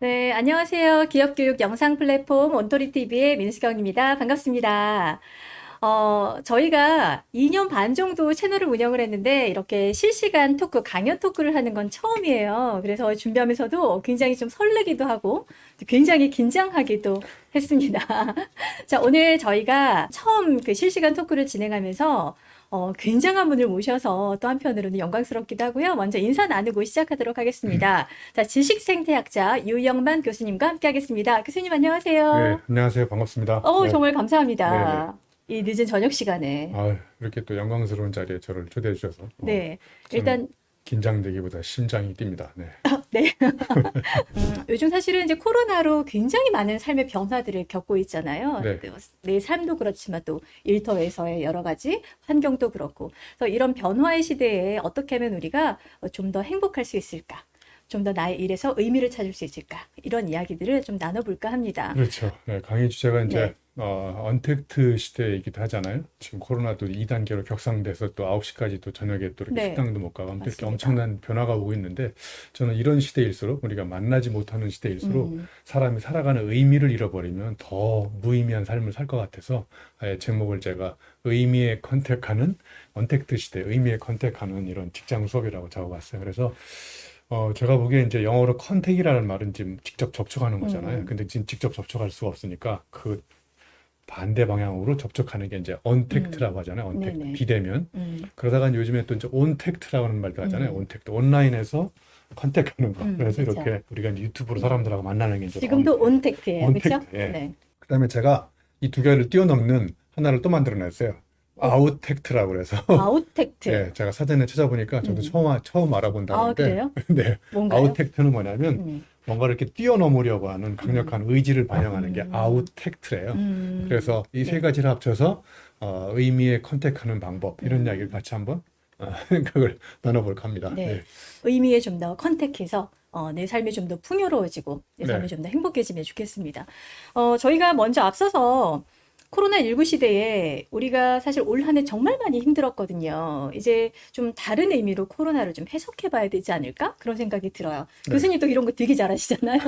네, 안녕하세요. 기업교육 영상 플랫폼 온토리TV의 민수경입니다. 반갑습니다. 저희가 2년 반 정도 채널을 운영을 했는데 이렇게 실시간 토크, 강연 토크를 하는 건 처음이에요. 그래서 준비하면서도 굉장히 좀 설레기도 하고 굉장히 긴장하기도 했습니다. 자, 오늘 저희가 처음 그 실시간 토크를 진행하면서 굉장한 분을 모셔서 또 한편으로는 영광스럽기도 하고요. 먼저 인사 나누고 시작하도록 하겠습니다. 자, 지식생태학자 유영만 교수님과 함께 하겠습니다. 교수님 네, 안녕하세요. 안녕하세요. 반갑습니다. 네, 정말 네네. 감사합니다. 이 늦은 저녁 시간에. 이렇게 또 영광스러운 자리에 저를 초대해 주셔서, 네, 저는 일단, 긴장되기보다 심장이 뜁니다. 네. 네. 요즘 사실은 이제 코로나로 굉장히 많은 삶의 변화들을 겪고 있잖아요. 네, 내 삶도 그렇지만 또 일터에서의 여러 가지 환경도 그렇고. 그래서 이런 변화의 시대에 어떻게 하면 우리가 좀 더 행복할 수 있을까? 좀 더 나의 일에서 의미를 찾을 수 있을까? 이런 이야기들을 좀 나눠볼까 합니다. 그렇죠. 네, 강의 주제가 네, 이제, 언택트 시대이기도 하잖아요. 지금 코로나도 2단계로 격상돼서 또 9시까지 또 저녁에 또 이렇게 네, 식당도 못 가고 아무튼 이렇게 맞습니다. 엄청난 변화가 오고 있는데, 저는 이런 시대일수록, 우리가 만나지 못하는 시대일수록 음, 사람이 살아가는 의미를 잃어버리면 더 무의미한 삶을 살 것 같아서, 아예 제목을 제가 의미에 컨택하는, 언택트 시대, 의미에 컨택하는 이런 직장 수업이라고 적어봤어요. 그래서 제가 보기에 이제 영어로 컨택이라는 말은 지금 직접 접촉하는 거잖아요. 음, 근데 지금 직접 접촉할 수가 없으니까 그 반대 방향으로 접촉하는 게 이제 언택트라고 음, 하잖아요. 언택트, 네네. 비대면. 음, 그러다가 요즘에 또 이제 온택트라고 하는 말도 하잖아요. 음, 온택트, 온라인에서 컨택하는 거. 그래서 그렇죠. 이렇게 우리가 이제 유튜브로 네. 사람들하고 만나는 게 이제 지금도 온택트예요, 그렇죠? 온택트. 예. 네. 그다음에 제가 이 두 개를 뛰어넘는 하나를 또 만들어냈어요. 어, 아웃택트라고 그래서 아웃택트. 예, 제가 사전에 찾아보니까 저도 음. 처음 알아본 아, 단어인데, 그래요? 네, 뭔가요? 아웃택트는 뭐냐면 음, 뭔가를 이렇게 뛰어넘으려고 하는 음, 강력한 의지를 반영하는 게 음, 아웃택트래요. 그래서 이 세 네. 가지를 합쳐서 의미에 컨택하는 방법 이런 이야기를 음, 같이 한번 생각을 나눠볼까 합니다. 네. 네, 의미에 좀 더 컨택해서 내 삶이 좀 더 풍요로워지고 내 삶이 네, 좀 더 행복해지면 좋겠습니다. 저희가 먼저 앞서서 코로나19 시대에 우리가 사실 올 한 해 정말 많이 힘들었거든요. 이제 좀 다른 의미로 코로나를 좀 해석해 봐야 되지 않을까? 그런 생각이 들어요. 네. 교수님도 이런 거 되게 잘하시잖아요.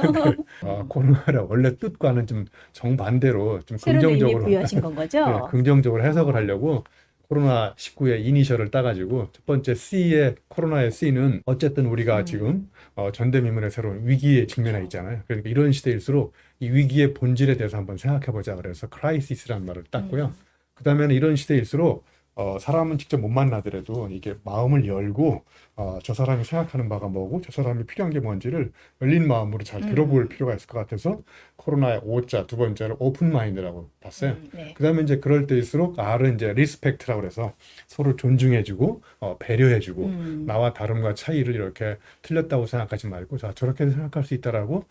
네. 코로나를 원래 뜻과는 좀 정반대로 좀 새로운 의미 긍정적으로 부여하신 건 네, 거죠? 긍정적으로 해석을 어, 하려고 코로나19의 이니셜을 따가지고 첫 번째 C의 코로나의 C는 어쨌든 우리가 음, 지금 전대미문의 새로운 위기에 직면해 그렇죠. 있잖아요. 그러니까 이런 시대일수록 이 위기의 본질에 대해서 한번 생각해 보자. 그래서 크라이시스라는 말을 땄고요. 음, 그다음에는 이런 시대일수록 사람은 직접 못 만나더라도 이게 마음을 열고 저 사람이 생각하는 바가 뭐고 저 사람이 필요한 게 뭔지를 열린 마음으로 잘 들어볼 음, 필요가 있을 것 같아서 코로나의 O자 두 번째로 오픈 마인드라고 봤어요. 네. 그다음에 이제 그럴 때일수록 R은 이제 리스펙트라고 해서 서로 존중해주고 배려해주고 음, 나와 다름과 차이를 이렇게 틀렸다고 생각하지 말고 자 저렇게 생각할 수 있다라고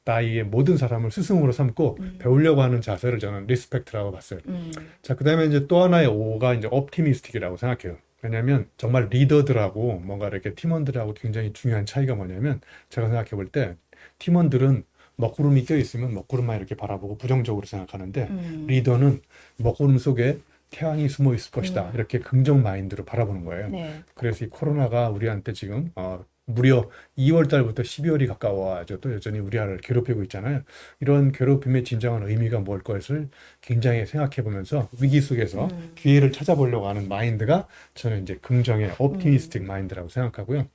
나의 모든 사람을 스승으로 삼고 음, 배우려고 하는 자세를 저는 리스펙트라고 봤어요. 음, 자, 그다음에 이제 또 하나의 O가 이제 옵티미스틱이라고 생각해요. 왜냐하면 정말 리더들하고 뭔가 이렇게 팀원들하고 굉장히 중요한 차이가 뭐냐면 제가 생각해 볼 때 팀원들은 먹구름이 껴 있으면 먹구름만 이렇게 바라보고 부정적으로 생각하는데 음, 리더는 먹구름 속에 태양이 숨어 있을 것이다. 음, 이렇게 긍정 마인드로 바라보는 거예요. 네. 그래서 이 코로나가 우리한테 지금 무려 2월 달부터 12월이 가까워져도 여전히 우리를 괴롭히고 있잖아요. 이런 괴롭힘의 진정한 의미가 뭘 것을 굉장히 생각해 보면서 위기 속에서 음, 기회를 찾아보려고 하는 마인드가 저는 이제 긍정의 음, 옵티미스틱 마인드라고 생각하고요.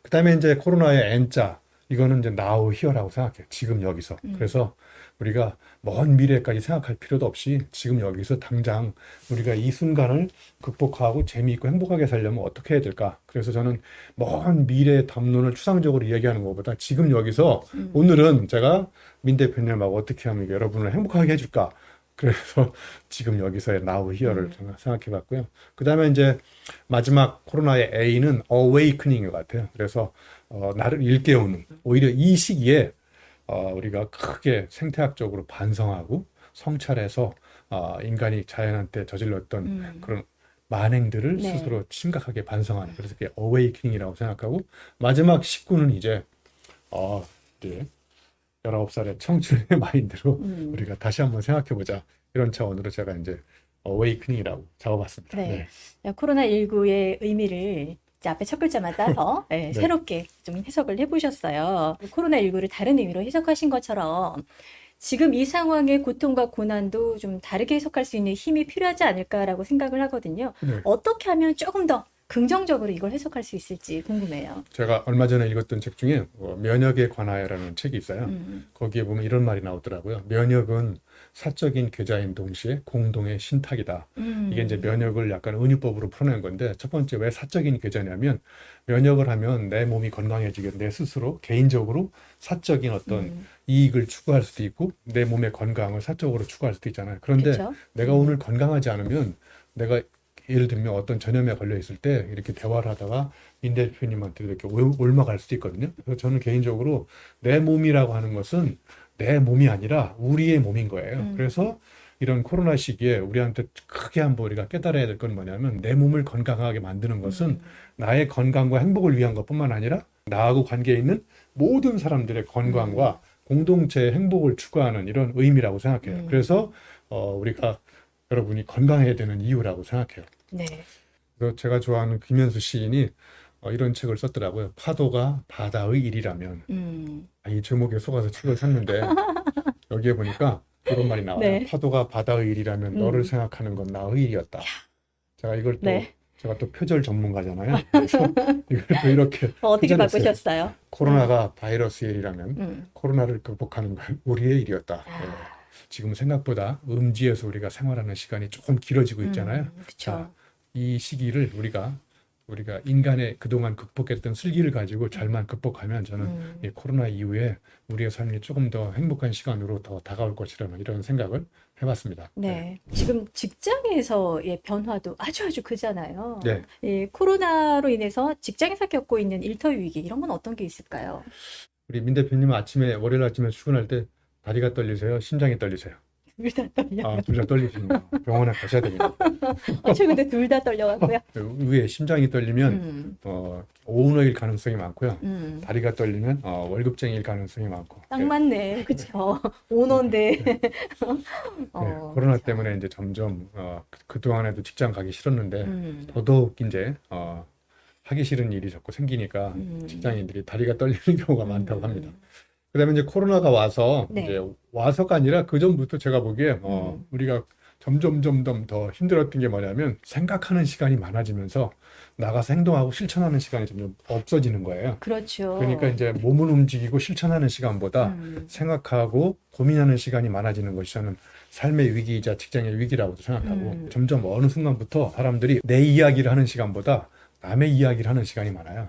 그다음에 이제 코로나의 N자 이거는 이제 now here라고 생각해요. 지금 여기서. 음, 그래서 우리가 먼 미래까지 생각할 필요도 없이 지금 여기서 당장 우리가 이 순간을 극복하고 재미있고 행복하게 살려면 어떻게 해야 될까? 그래서 저는 먼 미래의 담론을 추상적으로 이야기하는 것보다 지금 여기서 음, 오늘은 제가 민 대표님하고 어떻게 하면 여러분을 행복하게 해줄까? 그래서 지금 여기서의 now here를 음, 생각해 봤고요. 그 다음에 이제 마지막 코로나의 A는 awakening인 것 같아요. 그래서 나를 일깨우는 오히려 이 시기에 우리가 크게 생태학적으로 반성하고 성찰해서 인간이 자연한테 저질렀던 음, 그런 만행들을 네. 스스로 심각하게 반성하는 그래서 그게 어웨이킹이라고 생각하고 마지막 19는 이제 19살의 청춘의 마인드로 음, 우리가 다시 한번 생각해 보자 이런 차원으로 제가 이제 어웨이크닝이라고 잡아봤습니다. 네. 네, 코로나19의 의미를 이제 앞에 첫 글자만 따서 네, 네. 새롭게 좀 해석을 해보셨어요. 코로나19를 다른 의미로 해석하신 것처럼 지금 이 상황의 고통과 고난도 좀 다르게 해석할 수 있는 힘이 필요하지 않을까라고 생각을 하거든요. 네. 어떻게 하면 조금 더 긍정적으로 이걸 해석할 수 있을지 궁금해요. 제가 얼마 전에 읽었던 책 중에 면역에 관하여라는 책이 있어요. 거기에 보면 이런 말이 나오더라고요. 면역은 사적인 계좌인 동시에 공동의 신탁이다. 이게 이제 면역을 약간 은유법으로 풀어낸 건데, 첫 번째 왜 사적인 계좌냐면, 면역을 하면 내 몸이 건강해지게 내 스스로 개인적으로 사적인 어떤 이익을 추구할 수도 있고 내 몸의 건강을 사적으로 추구할 수도 있잖아요. 그런데 그렇죠? 내가 오늘 건강하지 않으면, 내가 예를 들면 어떤 전염에 걸려 있을 때 이렇게 대화를 하다가 민 대표님한테 이렇게 옮아갈 수도 있거든요. 그래서 저는 개인적으로 내 몸이라고 하는 것은 내 몸이 아니라 우리의 몸인 거예요. 그래서 이런 코로나 시기에 우리한테 크게 한번 우리가 깨달아야 될 건 뭐냐면, 내 몸을 건강하게 만드는 것은 나의 건강과 행복을 위한 것뿐만 아니라 나하고 관계에 있는 모든 사람들의 건강과 공동체의 행복을 추구하는 이런 의미라고 생각해요. 그래서 우리가 여러분이 건강해야 되는 이유라고 생각해요. 네. 그래서 제가 좋아하는 김현수 시인이 이런 책을 썼더라고요. 파도가 바다의 일이라면. 이 제목에 속아서 책을 샀는데 여기에 보니까 이런 말이 나와요. 네. 파도가 바다의 일이라면 너를 생각하는 건 나의 일이었다. 제가 이걸 또 네. 제가 또 표절 전문가잖아요. 그래서 이걸 또 이렇게 어떻게 표절했어요. 바꾸셨어요? 코로나가 바이러스의 일이라면 코로나를 극복하는 건 우리의 일이었다. 네. 지금 생각보다 음지에서 우리가 생활하는 시간이 조금 길어지고 있잖아요. 그렇죠. 자, 이 시기를 우리가 인간의 그동안 극복했던 슬기를 가지고 잘만 극복하면 저는 이 코로나 이후에 우리의 삶이 조금 더 행복한 시간으로 더 다가올 것이라는 이런 생각을 해봤습니다. 네. 지금 직장에서의 변화도 아주 크잖아요. 네. 이 코로나로 인해서 직장에서 겪고 있는 일터위 위기 이런 건 어떤 게 있을까요? 우리 민 대표님은 월요일 아침에 출근할 때 다리가 떨리세요? 심장이 떨리세요? 둘 다 떨려요. 둘 다 떨리시면 병원에 가셔야 됩니다. 저 근데 둘 다 떨려가고요. 위에 심장이 떨리면 오운어일 가능성이 많고요. 다리가 떨리면 월급쟁이일 가능성이 많고. 딱 맞네. 그쵸. 오너인데. 네, 코로나 때문에 이제 점점 그동안에도 직장 가기 싫었는데 더더욱 이제 하기 싫은 일이 자꾸 생기니까 직장인들이 다리가 떨리는 경우가 많다고 합니다. 그다음에 이제 코로나가 와서 네. 이제 와서가 아니라 그 전부터 제가 보기에 우리가 점점 더 힘들었던 게 뭐냐면, 생각하는 시간이 많아지면서 나가서 행동하고 실천하는 시간이 점점 없어지는 거예요. 그렇죠. 그러니까 이제 몸을 움직이고 실천하는 시간보다 생각하고 고민하는 시간이 많아지는 것이 저는 삶의 위기이자 직장의 위기라고도 생각하고, 점점 어느 순간부터 사람들이 내 이야기를 하는 시간보다 남의 이야기를 하는 시간이 많아요.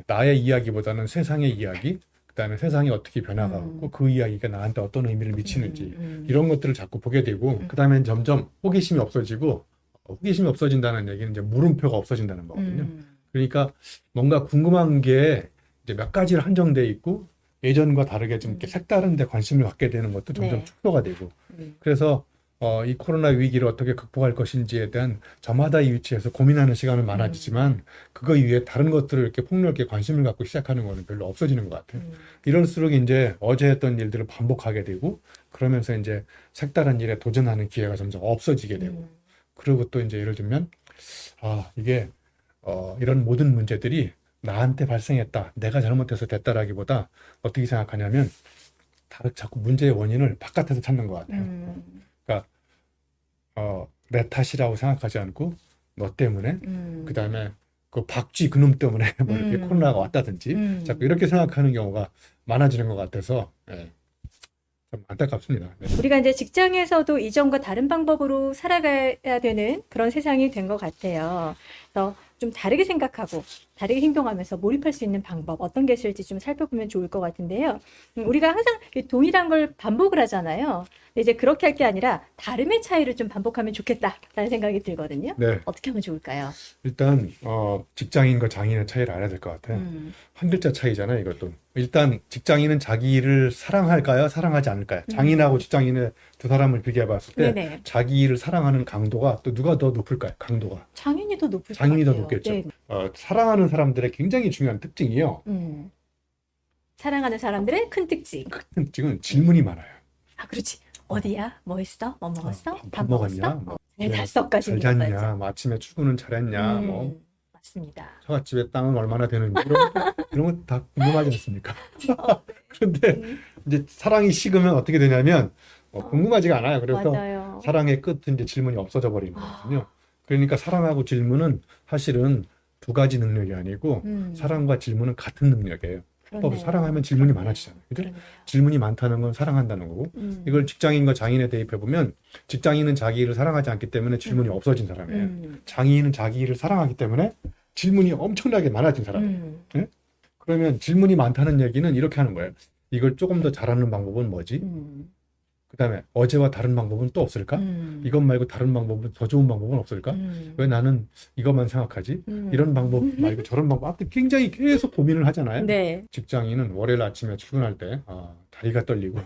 나의 이야기보다는 세상의 이야기, 그다음에 세상이 어떻게 변화가고 그 이야기가 나한테 어떤 의미를 미치는지 이런 것들을 자꾸 보게 되고, 그다음에 점점 호기심이 없어지고, 호기심이 없어진다는 얘기는 이제 물음표가 없어진다는 거거든요. 그러니까 뭔가 궁금한 게 이제 몇 가지로 한정돼 있고, 예전과 다르게 좀 이렇게 색다른 데 관심을 갖게 되는 것도 점점 네. 축소가 되고, 그래서 이 코로나 위기를 어떻게 극복할 것인지에 대한 저마다의 위치에서 고민하는 시간은 많아지지만, 그거 이외에 다른 것들을 이렇게 폭넓게 관심을 갖고 시작하는 거는 별로 없어지는 것 같아요. 이럴수록 이제 어제 했던 일들을 반복하게 되고, 그러면서 이제 색다른 일에 도전하는 기회가 점점 없어지게 되고, 그리고 또 이제 예를 들면 이게 이런 모든 문제들이 나한테 발생했다, 내가 잘못해서 됐다라기보다 어떻게 생각하냐면, 자꾸 문제의 원인을 바깥에서 찾는 것 같아요. 그러니까 내 탓이라고 생각하지 않고 너 때문에, 그다음에 그 박쥐 그놈 때문에 뭐 이렇게 코로나가 왔다든지 자꾸 이렇게 생각하는 경우가 많아지는 것 같아서 좀 안타깝습니다. 네. 우리가 이제 직장에서도 이전과 다른 방법으로 살아가야 되는 그런 세상이 된 것 같아요. 그래서 좀 다르게 생각하고 다르게 행동하면서 몰입할 수 있는 방법 어떤 게 있을지 좀 살펴보면 좋을 것 같은데요. 우리가 항상 이 동일한 걸 반복을 하잖아요. 근데 이제 그렇게 할 게 아니라 다름의 차이를 좀 반복하면 좋겠다라는 생각이 들거든요. 네. 어떻게 하면 좋을까요? 일단 직장인과 장인의 차이를 알아야 될 것 같아요. 한 글자 차이잖아요, 이것도. 일단 직장인은 자기 일을 사랑할까요? 사랑하지 않을까요? 장인하고 직장인의 두 사람을 비교해 봤을 때 네네. 자기 일을 사랑하는 강도가 또 누가 더 높을까요? 강도가. 장인이 더 높을 것 장인이 더 같아요. 높겠죠. 네. 사랑하는 사람들의 굉장히 중요한 특징이요. 사랑하는 사람들의 큰 특징. 특징은 질문이 많아요. 아, 그렇지. 어디야? 뭐 했어? 뭐 먹었어? 밥 먹었냐? 네, 다섯까지 잘 잤냐? 뭐 아침에 출근은 잘했냐? 뭐 맞습니다. 처갓집의 땅은 얼마나 되는지 이런 거 다 궁금하지 않습니까? 그런데 음, 이제 사랑이 식으면 어떻게 되냐면 궁금하지가 않아요. 그래서 맞아요. 사랑의 끝은 이제 질문이 없어져 버리는 아, 거거든요. 그러니까 사랑하고 질문은 사실은 두 가지 능력이 아니고 사랑과 질문은 같은 능력이에요. 그렇네요. 사랑하면 질문이 그렇네요. 많아지잖아요. 그죠? 그렇네요. 질문이 많다는 건 사랑한다는 거고 이걸 직장인과 장인에 대입해 보면 직장인은 자기 일을 사랑하지 않기 때문에 질문이 없어진 사람이에요. 장인은 자기 일을 사랑하기 때문에 질문이 엄청나게 많아진 사람이에요. 예? 그러면 질문이 많다는 얘기는 이렇게 하는 거예요. 이걸 조금 더 잘하는 방법은 뭐지? 그다음에 어제와 다른 방법은 또 없을까? 이것 말고 다른 방법은 더 좋은 방법은 없을까? 왜 나는 이것만 생각하지? 이런 방법 말고 저런 방법 앞에 굉장히 계속 고민을 하잖아요. 네. 직장인은 월요일 아침에 출근할 때 다리가 떨리고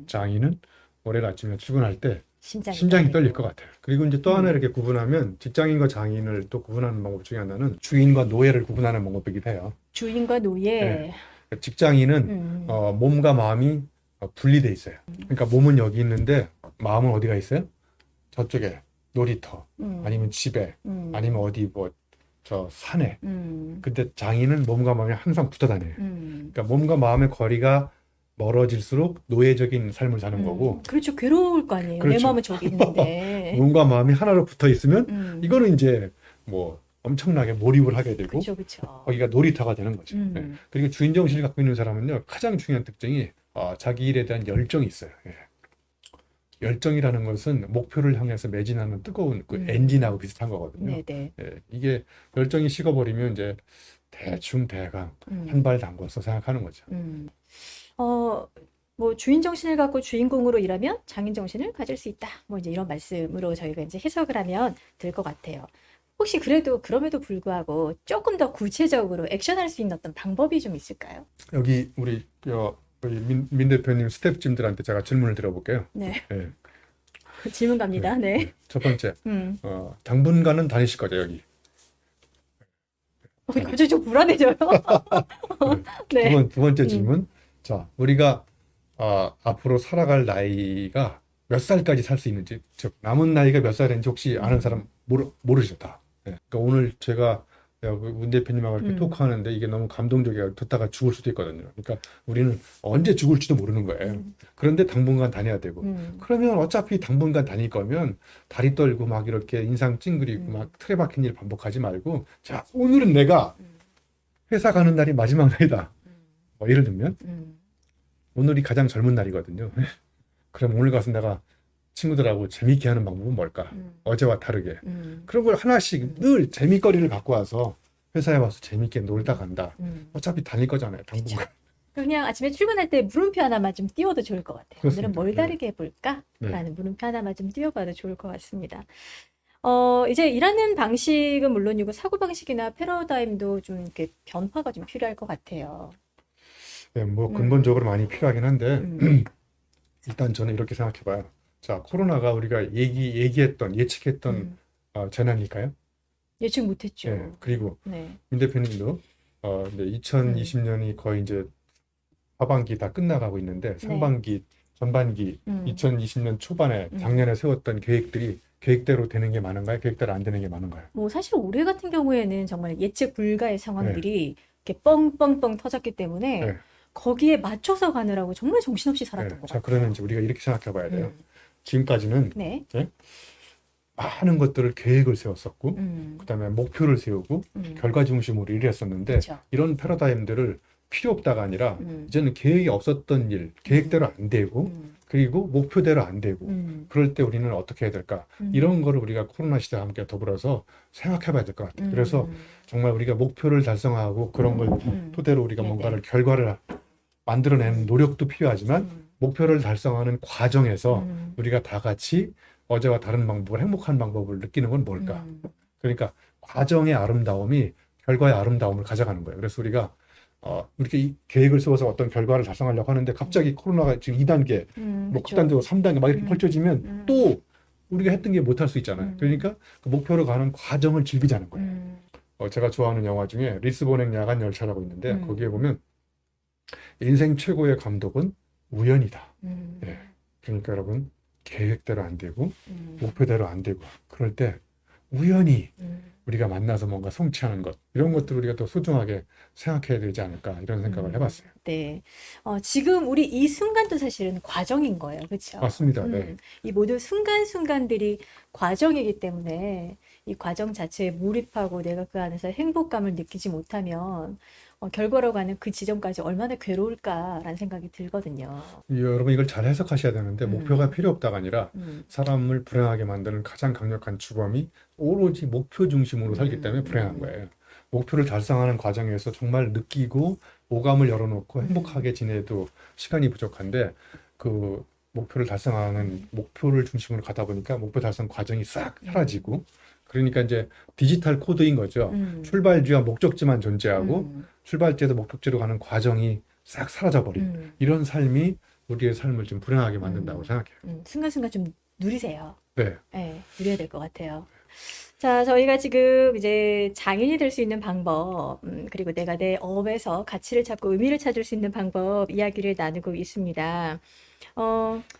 장인은 월요일 아침에 출근할 때 심장이 떨릴 것 같아요. 그리고 이제 또 하나 이렇게 구분하면 직장인과 장인을 또 구분하는 방법 중에 하나는 주인과 노예를 구분하는 방법이기도 해요. 주인과 노예. 네. 직장인은 몸과 마음이 분리돼 있어요. 그러니까 몸은 여기 있는데 마음은 어디가 있어요? 저쪽에 놀이터 아니면 집에 아니면 어디 뭐 저 산에. 근데 장인은 몸과 마음이 항상 붙어 다녀요. 그러니까 몸과 마음의 거리가 멀어질수록 노예적인 삶을 사는 거고. 그렇죠. 괴로울 거 아니에요. 그렇죠. 내 마음은 저기 있는데. 몸과 마음이 하나로 붙어 있으면 이거는 이제 뭐 엄청나게 몰입을 하게 되고 그렇죠, 그렇죠. 거기가 놀이터가 되는 거죠. 네. 그리고 주인 정신을 갖고 있는 사람은요 가장 중요한 특징이 자기 일에 대한 열정이 있어요. 예. 열정이라는 것은 목표를 향해서 매진하는 뜨거운 그 엔진하고 비슷한 거거든요. 네네. 예. 이게 열정이 식어버리면 이제 대충 대강 한 발 담궈서 생각하는 거죠. 뭐 주인 정신을 갖고 주인공으로 일하면 장인 정신을 가질 수 있다. 뭐 이제 이런 말씀으로 저희가 이제 해석을 하면 될 것 같아요. 혹시 그럼에도 불구하고 조금 더 구체적으로 액션할 수 있는 어떤 방법이 좀 있을까요? 여기 우리 민 대표님 스태프진들한테 제가 질문을 드려볼게요. 네. 예. 질문 갑니다. 네. 첫 번째, 당분간은 다니실 거죠, 여기. 갑자기 좀 불안해져요. 네. 두 번째 질문. 자, 우리가 앞으로 살아갈 나이가 몇 살까지 살 수 있는지, 즉 남은 나이가 몇 살인지 혹시 아는 사람 모르셨다. 예. 그러니까 오늘 제가 문 대표님하고 이렇게 토크하는데 이게 너무 감동적이라 듣다가 죽을 수도 있거든요. 그러니까 우리는 언제 죽을지도 모르는 거예요. 그런데 당분간 다녀야 되고. 그러면 어차피 당분간 다닐 거면 다리 떨고 막 이렇게 인상 찡그리고 막 틀에 박힌 일 반복하지 말고 자, 오늘은 내가 회사 가는 날이 마지막 날이다. 뭐 예를 들면 오늘이 가장 젊은 날이거든요. 그럼 오늘 가서 내가 친구들하고 재밌게 하는 방법은 뭘까? 어제와 다르게. 그런 걸 하나씩 늘 재미거리를 갖고 와서 회사에 와서 재밌게 놀다 간다. 어차피 다닐 거잖아요. 당분간. 그냥 아침에 출근할 때 물음표 하나만 좀 띄워도 좋을 것 같아요. 오늘은 그렇습니다. 뭘 다르게 해볼까? 네. 라는 물음표 하나만 좀 띄워봐도 좋을 것 같습니다. 이제 일하는 방식은 물론이고 사고방식이나 패러다임도 좀 이렇게 변화가 좀 필요할 것 같아요. 네, 뭐 근본적으로 많이 필요하긴 한데 일단 저는 이렇게 생각해 봐요. 자, 코로나가 우리가 예측했던 재난일까요? 예측 못했죠. 네, 그리고 네. 민 대표님도 이제 2020년이 거의 이제 하반기 다 끝나가고 있는데 상반기, 전반기 2020년 초반에 작년에 세웠던 계획들이 계획대로 되는 게 많은가요? 계획대로 안 되는 게 많은가요? 뭐 사실 올해 같은 경우에는 정말 예측 불가의 상황들이 이렇게 뻥뻥뻥 터졌기 때문에 네. 거기에 맞춰서 가느라고 정말 정신없이 네. 살았던 것 자, 같아요. 그러면 이제 우리가 이렇게 생각해 봐야 돼요. 지금까지는 네. 많은 것들을 계획을 세웠었고, 그다음에 목표를 세우고, 결과 중심으로 일했었는데, 그렇죠. 이런 패러다임들을 필요 없다가 아니라, 이제는 계획이 없었던 일, 계획대로 안 되고, 그리고 목표대로 안 되고, 그럴 때 우리는 어떻게 해야 될까? 이런 거를 우리가 코로나 시대와 함께 더불어서 생각해 봐야 될 것 같아요. 그래서 정말 우리가 목표를 달성하고 그런 걸 토대로 우리가 네네. 뭔가를 결과를 만들어내는 노력도 필요하지만, 목표를 달성하는 과정에서 우리가 다 같이 어제와 다른 방법을 행복한 방법을 느끼는 건 뭘까? 그러니까 과정의 아름다움이 결과의 아름다움을 가져가는 거예요. 그래서 우리가 이렇게 이 계획을 세워서 어떤 결과를 달성하려고 하는데 갑자기 코로나가 지금 2단계, 뭐 그렇죠. 극단적으로 3단계 막 이렇게 펼쳐지면 또 우리가 했던 게 못할 수 있잖아요. 그러니까 그 목표로 가는 과정을 즐기자는 거예요. 제가 좋아하는 영화 중에 리스본행 야간 열차라고 있는데 거기에 보면 인생 최고의 감독은 우연이다. 예. 그러니까 여러분 계획대로 안 되고 목표대로 안 되고 그럴 때 우연히 우리가 만나서 뭔가 성취하는 것, 이런 것들을 우리가 또 소중하게 생각해야 되지 않을까, 이런 생각을 해봤어요. 네. 지금 우리 이 순간도 사실은 과정인 거예요. 그렇죠? 맞습니다. 네. 이 모든 순간순간들이 과정이기 때문에 이 과정 자체에 몰입하고 내가 그 안에서 행복감을 느끼지 못하면 결과로 가는 그 지점까지 얼마나 괴로울까라는 생각이 들거든요. 여러분 이걸 잘 해석하셔야 되는데, 목표가 필요 없다가 아니라 음, 사람을 불행하게 만드는 가장 강력한 주범이 오로지 목표 중심으로 살기 때문에 불행한 거예요. 목표를 달성하는 과정에서 정말 느끼고 오감을 열어놓고 행복하게 지내도 시간이 부족한데, 그 목표를 달성하는 목표를 중심으로 가다 보니까 목표 달성 과정이 싹 사라지고, 그러니까 이제 디지털 코드인 거죠. 출발지와 목적지만 존재하고 출발지에서 목적지로 가는 과정이 싹 사라져버린 이런 삶이 우리의 삶을 좀 불행하게 만든다고 생각해요. 순간순간 좀 누리세요. 네. 네, 누려야 될 것 같아요. 자, 저희가 지금 이제 장인이 될 수 있는 방법, 그리고 내가 내 업에서 가치를 찾고 의미를 찾을 수 있는 방법 이야기를 나누고 있습니다.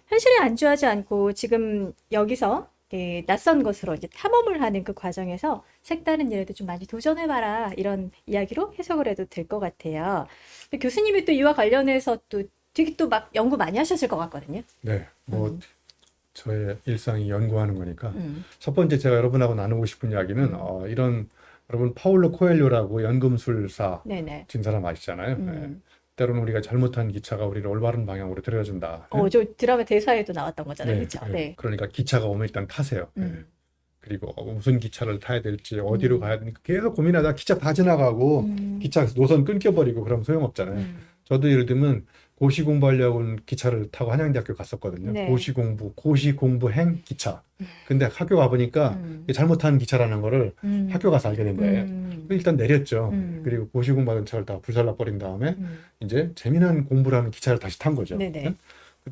현실에 안주하지 않고 지금 여기서 낯선 것으로 이제 탐험을 하는 그 과정에서 색다른 일에도 좀 많이 도전해봐라. 이런 이야기로 해석을 해도 될 것 같아요. 근데 교수님이 또 이와 관련해서 또 되게 또 막 연구 많이 하셨을 것 같거든요. 네. 뭐 저의 일상이 연구하는 거니까. 음, 첫 번째 제가 여러분하고 나누고 싶은 이야기는 이런, 여러분 파울로 코엘료라고 연금술사 네네. 진 사람 아시잖아요. 네. 때로는 우리가 잘못한 기차가 우리를 올바른 방향으로 데려준다. 저 드라마 대사에도 나왔던 거잖아요. 네, 그렇죠? 네. 네. 그러니까 기차가 오면 일단 타세요. 네. 음, 그리고 무슨 기차를 타야 될지, 어디로 가야 되는지 계속 고민하다가 기차 다 지나가고 기차 노선 끊겨버리고 그러면 소용없잖아요. 저도 예를 들면 고시 공부하려고 기차를 타고 한양대학교 갔었거든요. 네. 고시 공부행 기차. 근데 학교 가보니까 잘못한 기차라는 거를 학교 가서 알게 된 거예요. 일단 내렸죠. 그리고 고시 공부하던 차를 다 불살라 버린 다음에 이제 재미난 공부를 하는 기차를 다시 탄 거죠. 네네.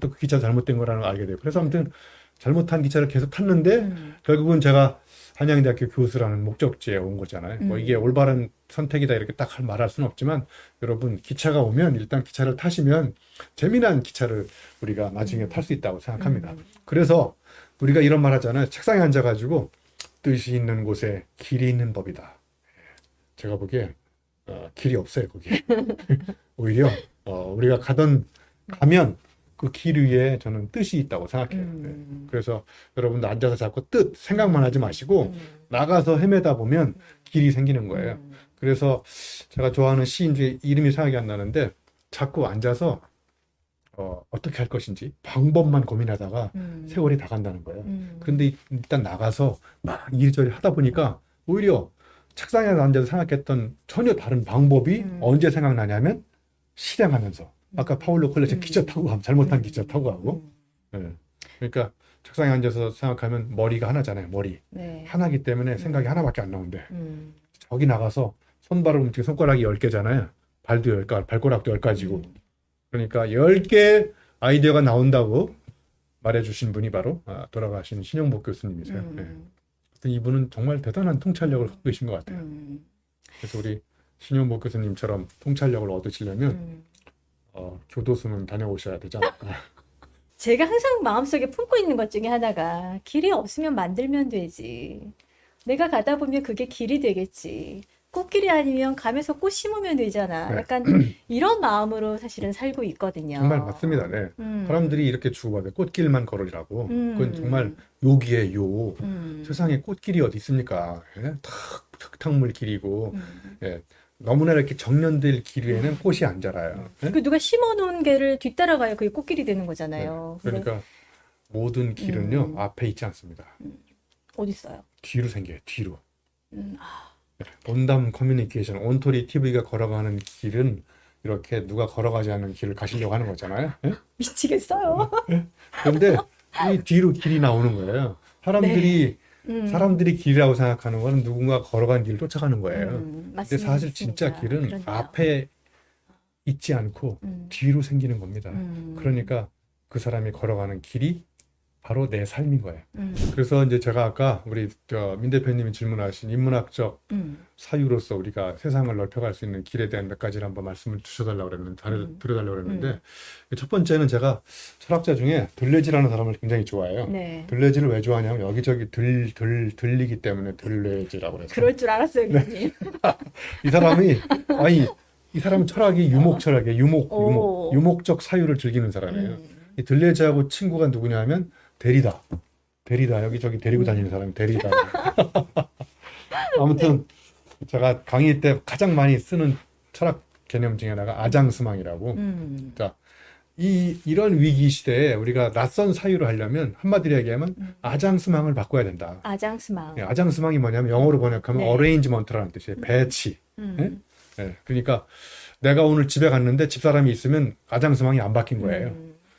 또 그 기차 잘못된 거라는 걸 알게 돼요. 그래서 아무튼 잘못한 기차를 계속 탔는데 결국은 제가 한양대학교 교수라는 목적지에 온 거잖아요. 뭐 이게 올바른 선택이다 이렇게 딱 말할 수는 없지만, 여러분 기차가 오면 일단 기차를 타시면 재미난 기차를 우리가 나중에 탈 수 있다고 생각합니다. 그래서 우리가 이런 말 하잖아요. 책상에 앉아가지고 뜻이 있는 곳에 길이 있는 법이다. 제가 보기에 길이 없어요 거기. 오히려 우리가 가면 그 길 위에 저는 뜻이 있다고 생각해요. 네. 그래서 여러분도 앉아서 자꾸 생각만 하지 마시고 나가서 헤매다 보면 길이 생기는 거예요. 그래서 제가 좋아하는 시인 중에 이름이 생각이 안 나는데, 자꾸 앉아서 어떻게 할 것인지 방법만 고민하다가 세월이 다 간다는 거예요. 그런데 일단 나가서 막 이리저리 하다 보니까 오히려 책상에 앉아서 생각했던 전혀 다른 방법이 언제 생각나냐면 실행하면서. 아까 파울로 콜레지 기차 타고 가면 잘못한 기차 타고 가고. 네. 그러니까 책상에 앉아서 생각하면 머리가 하나잖아요. 머리. 네. 하나기 때문에 생각이 하나밖에 안 나오는데 저기 나가서 손발을 움직이면 손가락이 10개잖아요. 발도 10개, 발가락도 10가지고. 그러니까 10개 아이디어가 나온다고 말해주신 분이 바로 돌아가신 신영복 교수님이세요. 네. 이분은 정말 대단한 통찰력을 갖고 계신 것 같아요. 그래서 우리 신영복 교수님처럼 통찰력을 얻으시려면 교도소는 다녀오셔야 되지 않을까. 제가 항상 마음속에 품고 있는 것 중에 하나가 길이 없으면 만들면 되지. 내가 가다 보면 그게 길이 되겠지. 꽃길이 아니면 가면서 꽃 심으면 되잖아. 네. 약간 이런 마음으로 사실은 살고 있거든요. 정말 맞습니다. 네. 사람들이 이렇게 주고받아요. 꽃길만 걸으라고. 그건 정말 욕이에요, 욕. 세상에 꽃길이 어디 있습니까? 예? 탁탁물 길이고, 예. 너무나 이렇게 정년될 길 위에는 꽃이 안 자라요. 예? 그 누가 심어놓은 개를 뒤따라가야 그게 꽃길이 되는 거잖아요. 네. 그러니까 모든 길은요, 앞에 있지 않습니다. 어디 있어요? 뒤로 생겨요, 뒤로. 온담 커뮤니케이션, 온토리 TV가 걸어가는 길은 이렇게 누가 걸어가지 않는 길을 가시려고 하는 거잖아요. 예? 미치겠어요. 그런데 이 뒤로 길이 나오는 거예요. 사람들이 길이라고 생각하는 거는 누군가 걸어간 길을 쫓아가는 거예요. 근데 맞습니다. 사실 진짜 맞습니다. 길은 그러네요. 앞에 있지 않고 뒤로 생기는 겁니다. 그러니까 그 사람이 걸어가는 길이 바로 내 삶인 거예요. 그래서 이제 제가 아까 우리 민 대표님이 질문하신 인문학적 사유로서 우리가 세상을 넓혀갈 수 있는 길에 대한 몇 가지를 한번 말씀을 주셔달라고 그랬는데, 드려달라고 그랬는데, 첫 번째는 제가 철학자 중에 들레지라는 사람을 굉장히 좋아해요. 네. 들레지를 왜 좋아하냐면 여기저기 들리기 때문에 들레지라고 그랬어요. 그럴 줄 알았어요, 교수님. 이 사람이, 아니, 이 사람은 철학이 유목 철학이에요. 오. 유목적 사유를 즐기는 사람이에요. 이 들레지하고 친구가 누구냐면 데리다. 여기저기 데리고 다니는 사람이 데리다. 아무튼 제가 강의 때 가장 많이 쓰는 철학 개념 중에 하나가 아장스망이라고. 자, 이런 위기 시대에 우리가 낯선 사유를 하려면 한마디로 얘기하면 아장스망을 바꿔야 된다. 아장스망. 예, 아장스망이 뭐냐면 영어로 번역하면 네. 어레인지먼트라는 뜻이에요. 배치. 예? 예, 그러니까 내가 오늘 집에 갔는데 집사람이 있으면 아장스망이 안 바뀐 거예요.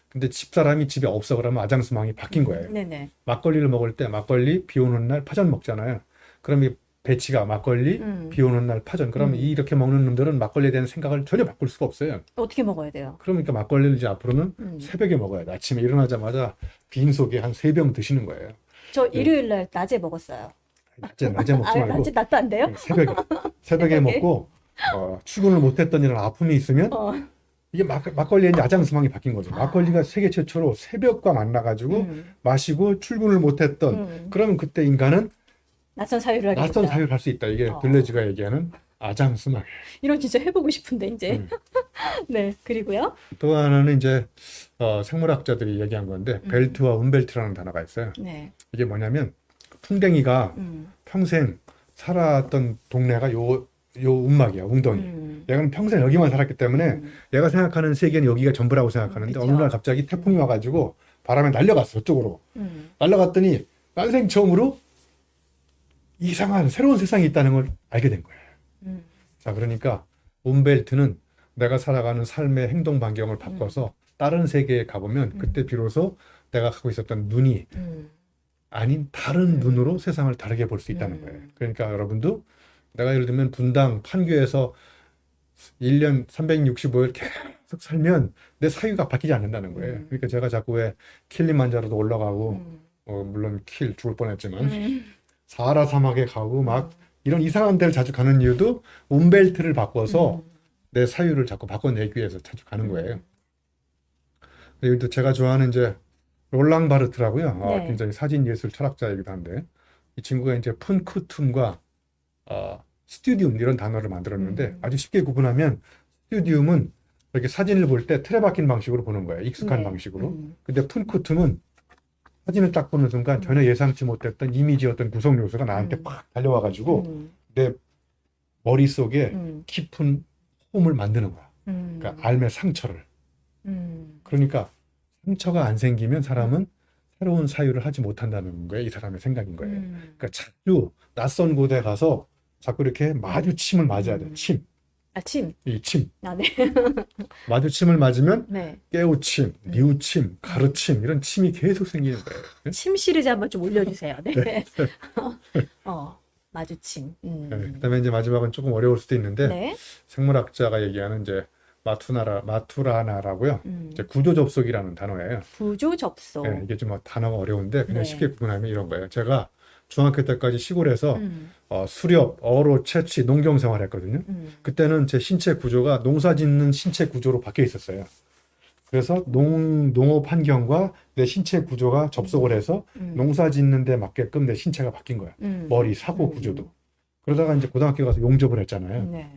근데 집사람이 집에 없어 그러면 아장스망이 바뀐 거예요. 네네. 막걸리를 먹을 때 막걸리 비 오는 날 파전 먹잖아요. 그럼 이 배치가 막걸리 비 오는 날 파전. 그러면 이렇게 먹는 놈들은 막걸리에 대한 생각을 전혀 바꿀 수가 없어요. 어떻게 먹어야 돼요? 그러니까 막걸리를 이제 앞으로는 새벽에 먹어야 돼. 아침에 일어나자마자 빈속에 한 3병 드시는 거예요. 저 일요일 날 낮에 먹었어요. 낮에 먹지 말고 낮에 낮도 안 돼요? 새벽에 새벽에? 먹고 출근을 못했던 이런 아픔이 있으면 이게 막걸리의 이제 아장스망이 바뀐 거죠. 막걸리가 세계 최초로 새벽과 만나가지고 마시고 출근을 못했던 그러면 그때 인간은 낯선 사유를 하겠다. 낯선 사유를 할 수 있다. 이게 들레지가 얘기하는 아장스망. 이런 진짜 해보고 싶은데 이제. 네. 그리고요. 또 하나는 이제 생물학자들이 얘기한 건데 벨트와 운벨트라는 단어가 있어요. 네. 이게 뭐냐면 풍뎅이가 평생 살았던 동네가 요 움막이야, 웅덩이. 얘는 평생 여기만 살았기 때문에 얘가 생각하는 세계는 여기가 전부라고 생각하는데 그쵸. 어느 날 갑자기 태풍이 와가지고 바람에 날려갔어, 저쪽으로. 날려갔더니 난생 처음으로 이상한 새로운 세상이 있다는 걸 알게 된 거예요. 자, 그러니까 운벨트는 내가 살아가는 삶의 행동 반경을 바꿔서 다른 세계에 가보면 그때 비로소 내가 갖고 있었던 눈이 아닌 다른 눈으로 세상을 다르게 볼 수 있다는 거예요. 그러니까 여러분도 내가 예를 들면 분당 판교에서 1년 365일 계속 살면 내 사유가 바뀌지 않는다는 거예요. 그러니까 제가 자꾸 왜 킬리만자로도 올라가고 물론 죽을 뻔했지만 사하라 사막에 가고 막 이런 이상한 데를 자주 가는 이유도 운벨트를 바꿔서 내 사유를 자꾸 바꿔내기 위해서 자주 가는 거예요. 그리고 제가 좋아하는 이제 롤랑 바르트라고요. 네. 굉장히 사진 예술 철학자이기도 한데 이 친구가 이제 푼쿠툼과 스튜디움 이런 단어를 만들었는데 아주 쉽게 구분하면 스튜디움은 이렇게 사진을 볼 때 틀에 박힌 방식으로 보는 거예요. 익숙한 네. 방식으로. 근데 푼쿠툼은 사진을 딱 보는 순간 전혀 예상치 못했던 이미지 어떤 구성 요소가 나한테 팍 달려와가지고 내 머릿속에 깊은 홈을 만드는 거야. 그러니까 삶의 상처를. 그러니까 상처가 안 생기면 사람은 새로운 사유를 하지 못한다는 거예요. 이 사람의 생각인 거예요. 그러니까 자주 낯선 곳에 가서 자꾸 이렇게 마주침을 맞아야 돼. 침. 아침. 이 침. 아, 네. 마주침을 맞으면 네. 깨우침, 뉘우침, 가르침 이런 침이 계속 생기는 거예요. 침 시리즈 한번 좀 올려주세요. 네. 마주침. 네, 그다음에 이제 마지막은 조금 어려울 수도 있는데 네. 생물학자가 얘기하는 이제 마투라나라고요. 이제 구조 접속이라는 단어예요. 구조 접속. 네, 이게 좀 단어가 어려운데 그냥 네. 쉽게 구분하면 이런 거예요. 제가 중학교 때까지 시골에서 수렵, 어로, 채취, 농경 생활했거든요. 그때는 제 신체 구조가 농사 짓는 신체 구조로 바뀌어 있었어요. 그래서 농업 환경과 내 신체 구조가 접속을 해서 농사 짓는 데 맞게끔 내 신체가 바뀐 거야. 머리, 사고 구조도. 그러다가 이제 고등학교 가서 용접을 했잖아요. 네.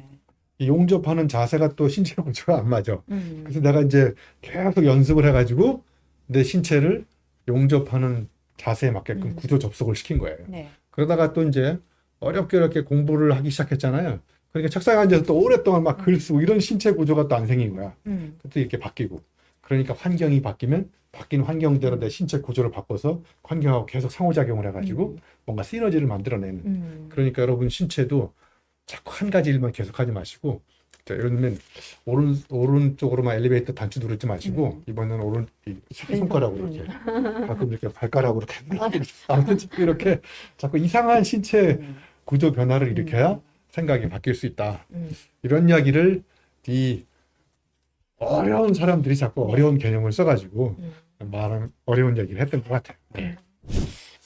이 용접하는 자세가 또 신체 구조가 안 맞아. 그래서 내가 이제 계속 연습을 해가지고 내 신체를 용접하는 자세에 맞게끔 구조 접속을 시킨 거예요. 네. 그러다가 또 이제 어렵게 공부를 하기 시작했잖아요. 그러니까 책상에 앉아서 또 오랫동안 막 글 쓰고 이런 신체 구조가 또 안 생긴 거야. 그때 이렇게 바뀌고. 그러니까 환경이 바뀌면 바뀐 환경대로 내 신체 구조를 바꿔서 환경하고 계속 상호작용을 해가지고 뭔가 시너지를 만들어내는. 그러니까 여러분 신체도 자꾸 한 가지 일만 계속하지 마시고, 자, 예를 들면 오른쪽으로만 엘리베이터 단추 누르지 마시고 이번에는 새끼손가락으로 이렇게 가끔 이렇게 발가락으로 이렇게 아무튼 이렇게 자꾸 이상한 신체 구조 변화를 일으켜야 생각이 바뀔 수 있다. 이런 이야기를 이 어려운 사람들이 자꾸 어려운 개념을 써가지고 말은 어려운 얘기를 했던 것 같아요.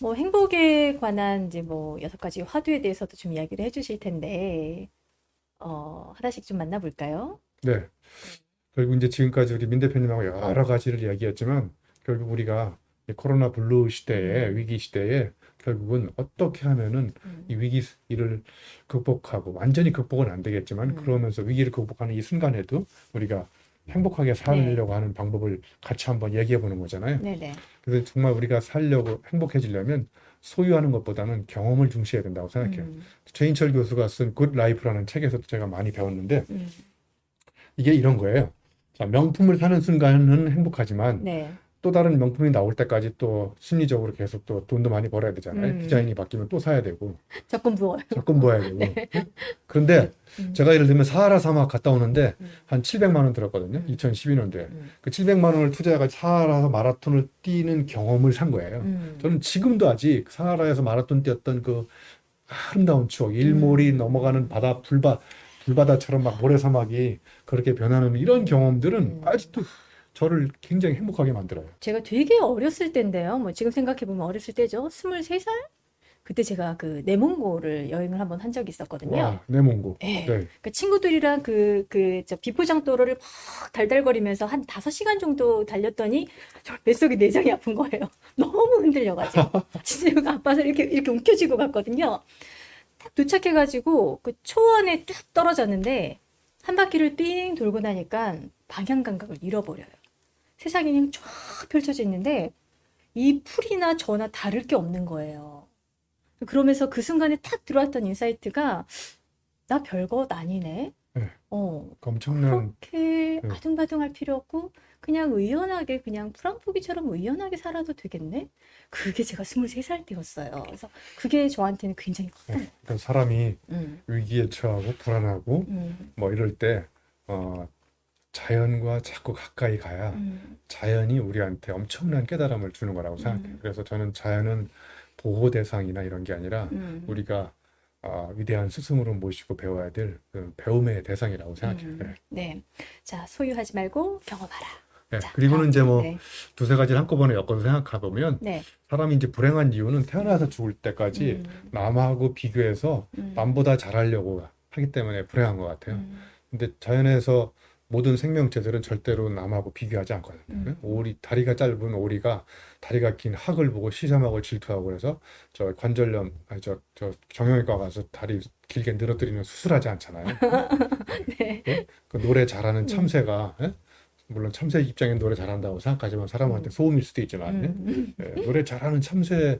뭐 행복에 관한 이제 뭐 6가지 화두에 대해서도 좀 이야기를 해주실 텐데, 하나씩 좀 만나볼까요? 네. 결국 이제 지금까지 우리 민 대표님하고 여러 가지를 이야기했지만 결국 우리가 이 코로나 블루 시대에 위기 시대에 결국은 어떻게 하면은 이 위기를 극복하고 완전히 극복은 안 되겠지만 그러면서 위기를 극복하는 이 순간에도 우리가 행복하게 살려고 하는 방법을 같이 한번 얘기해 보는 거잖아요. 네네. 그래서 정말 우리가 살려고 행복해지려면 소유하는 것보다는 경험을 중시해야 된다고 생각해요. 최인철 교수가 쓴 굿 라이프라는 책에서도 제가 많이 배웠는데 이게 이런 거예요. 자, 명품을 사는 순간은 행복하지만 네. 또 다른 명품이 나올 때까지 또 심리적으로 계속 또 돈도 많이 벌어야 되잖아요. 디자인이 바뀌면 또 사야 되고 조금 부어요. 조건 보아야 되고. 그런데 제가 예를 들면 사하라 사막 갔다 오는데 한 700만 원 들었거든요. 2012년도에. 그 700만 원을 투자해가 사하라 마라톤을 뛰는 경험을 산 거예요. 저는 지금도 아직 사하라에서 마라톤 뛰었던 그 아름다운 추억, 일몰이 넘어가는 바다, 불바다처럼 막 모래사막이 그렇게 변하는 이런 경험들은 아직도 저를 굉장히 행복하게 만들어요. 제가 되게 어렸을 때인데요. 뭐 지금 생각해보면 어렸을 때죠. 23살? 그때 제가 그 내몽고를 여행을 한번 한 적이 있었거든요. 와, 내몽고. 네. 네. 그 친구들이랑 저 비포장도로를 막 달달거리면서 한 5시간 정도 달렸더니 저 뱃속이 내장이 아픈 거예요. 너무 흔들려가지고. 진짜 여기 아파서 이렇게 움켜쥐고 갔거든요. 딱 도착해가지고 그 초원에 딱 떨어졌는데 한 바퀴를 삥 돌고 나니까 방향 감각을 잃어버려요. 세상이 그냥 쫙 펼쳐져 있는데 이 풀이나 저나 다를 게 없는 거예요. 그러면서 그 순간에 탁 들어왔던 인사이트가 나 별것 아니네. 네. 어, 엄청난 그렇게 네. 아둥바둥할 필요 없고 그냥 의연하게 그냥 프랑포기처럼 의연하게 살아도 되겠네. 그게 제가 23살 때였어요. 그래서 그게 저한테는 굉장히 컸던 거예요. 그러니까 사람이 음, 위기에 처하고 불안하고 뭐 이럴 때 자연과 자꾸 가까이 가야 자연이 우리한테 엄청난 깨달음을 주는 거라고 생각해요. 그래서 저는 자연은 보호 대상이나 이런 게 아니라 우리가 위대한 스승으로 모시고 배워야 될 그 배움의 대상이라고 생각해요. 네. 네. 자, 소유하지 말고 경험하라. 네. 자, 그리고는 이제 뭐 네. 두세 가지를 한꺼번에 엮어서 생각해 보면 네. 사람이 이제 불행한 이유는 태어나서 죽을 때까지 남하고 비교해서 남보다 잘하려고 하기 때문에 불행한 것 같아요. 근데 자연에서 모든 생명체들은 절대로 남하고 비교하지 않거든요. 오리, 다리가 짧은 오리가 다리가 긴 학을 보고 시사막을 질투하고 그래서 저 관절염, 아니 저 정형외과 가서 다리 길게 늘어뜨리면 수술하지 않잖아요. 네. 예? 그 노래 잘하는 참새가 예? 물론 참새 입장엔 노래 잘한다고 생각하지만 사람한테 소음일 수도 있지만 예? 노래 잘하는 참새가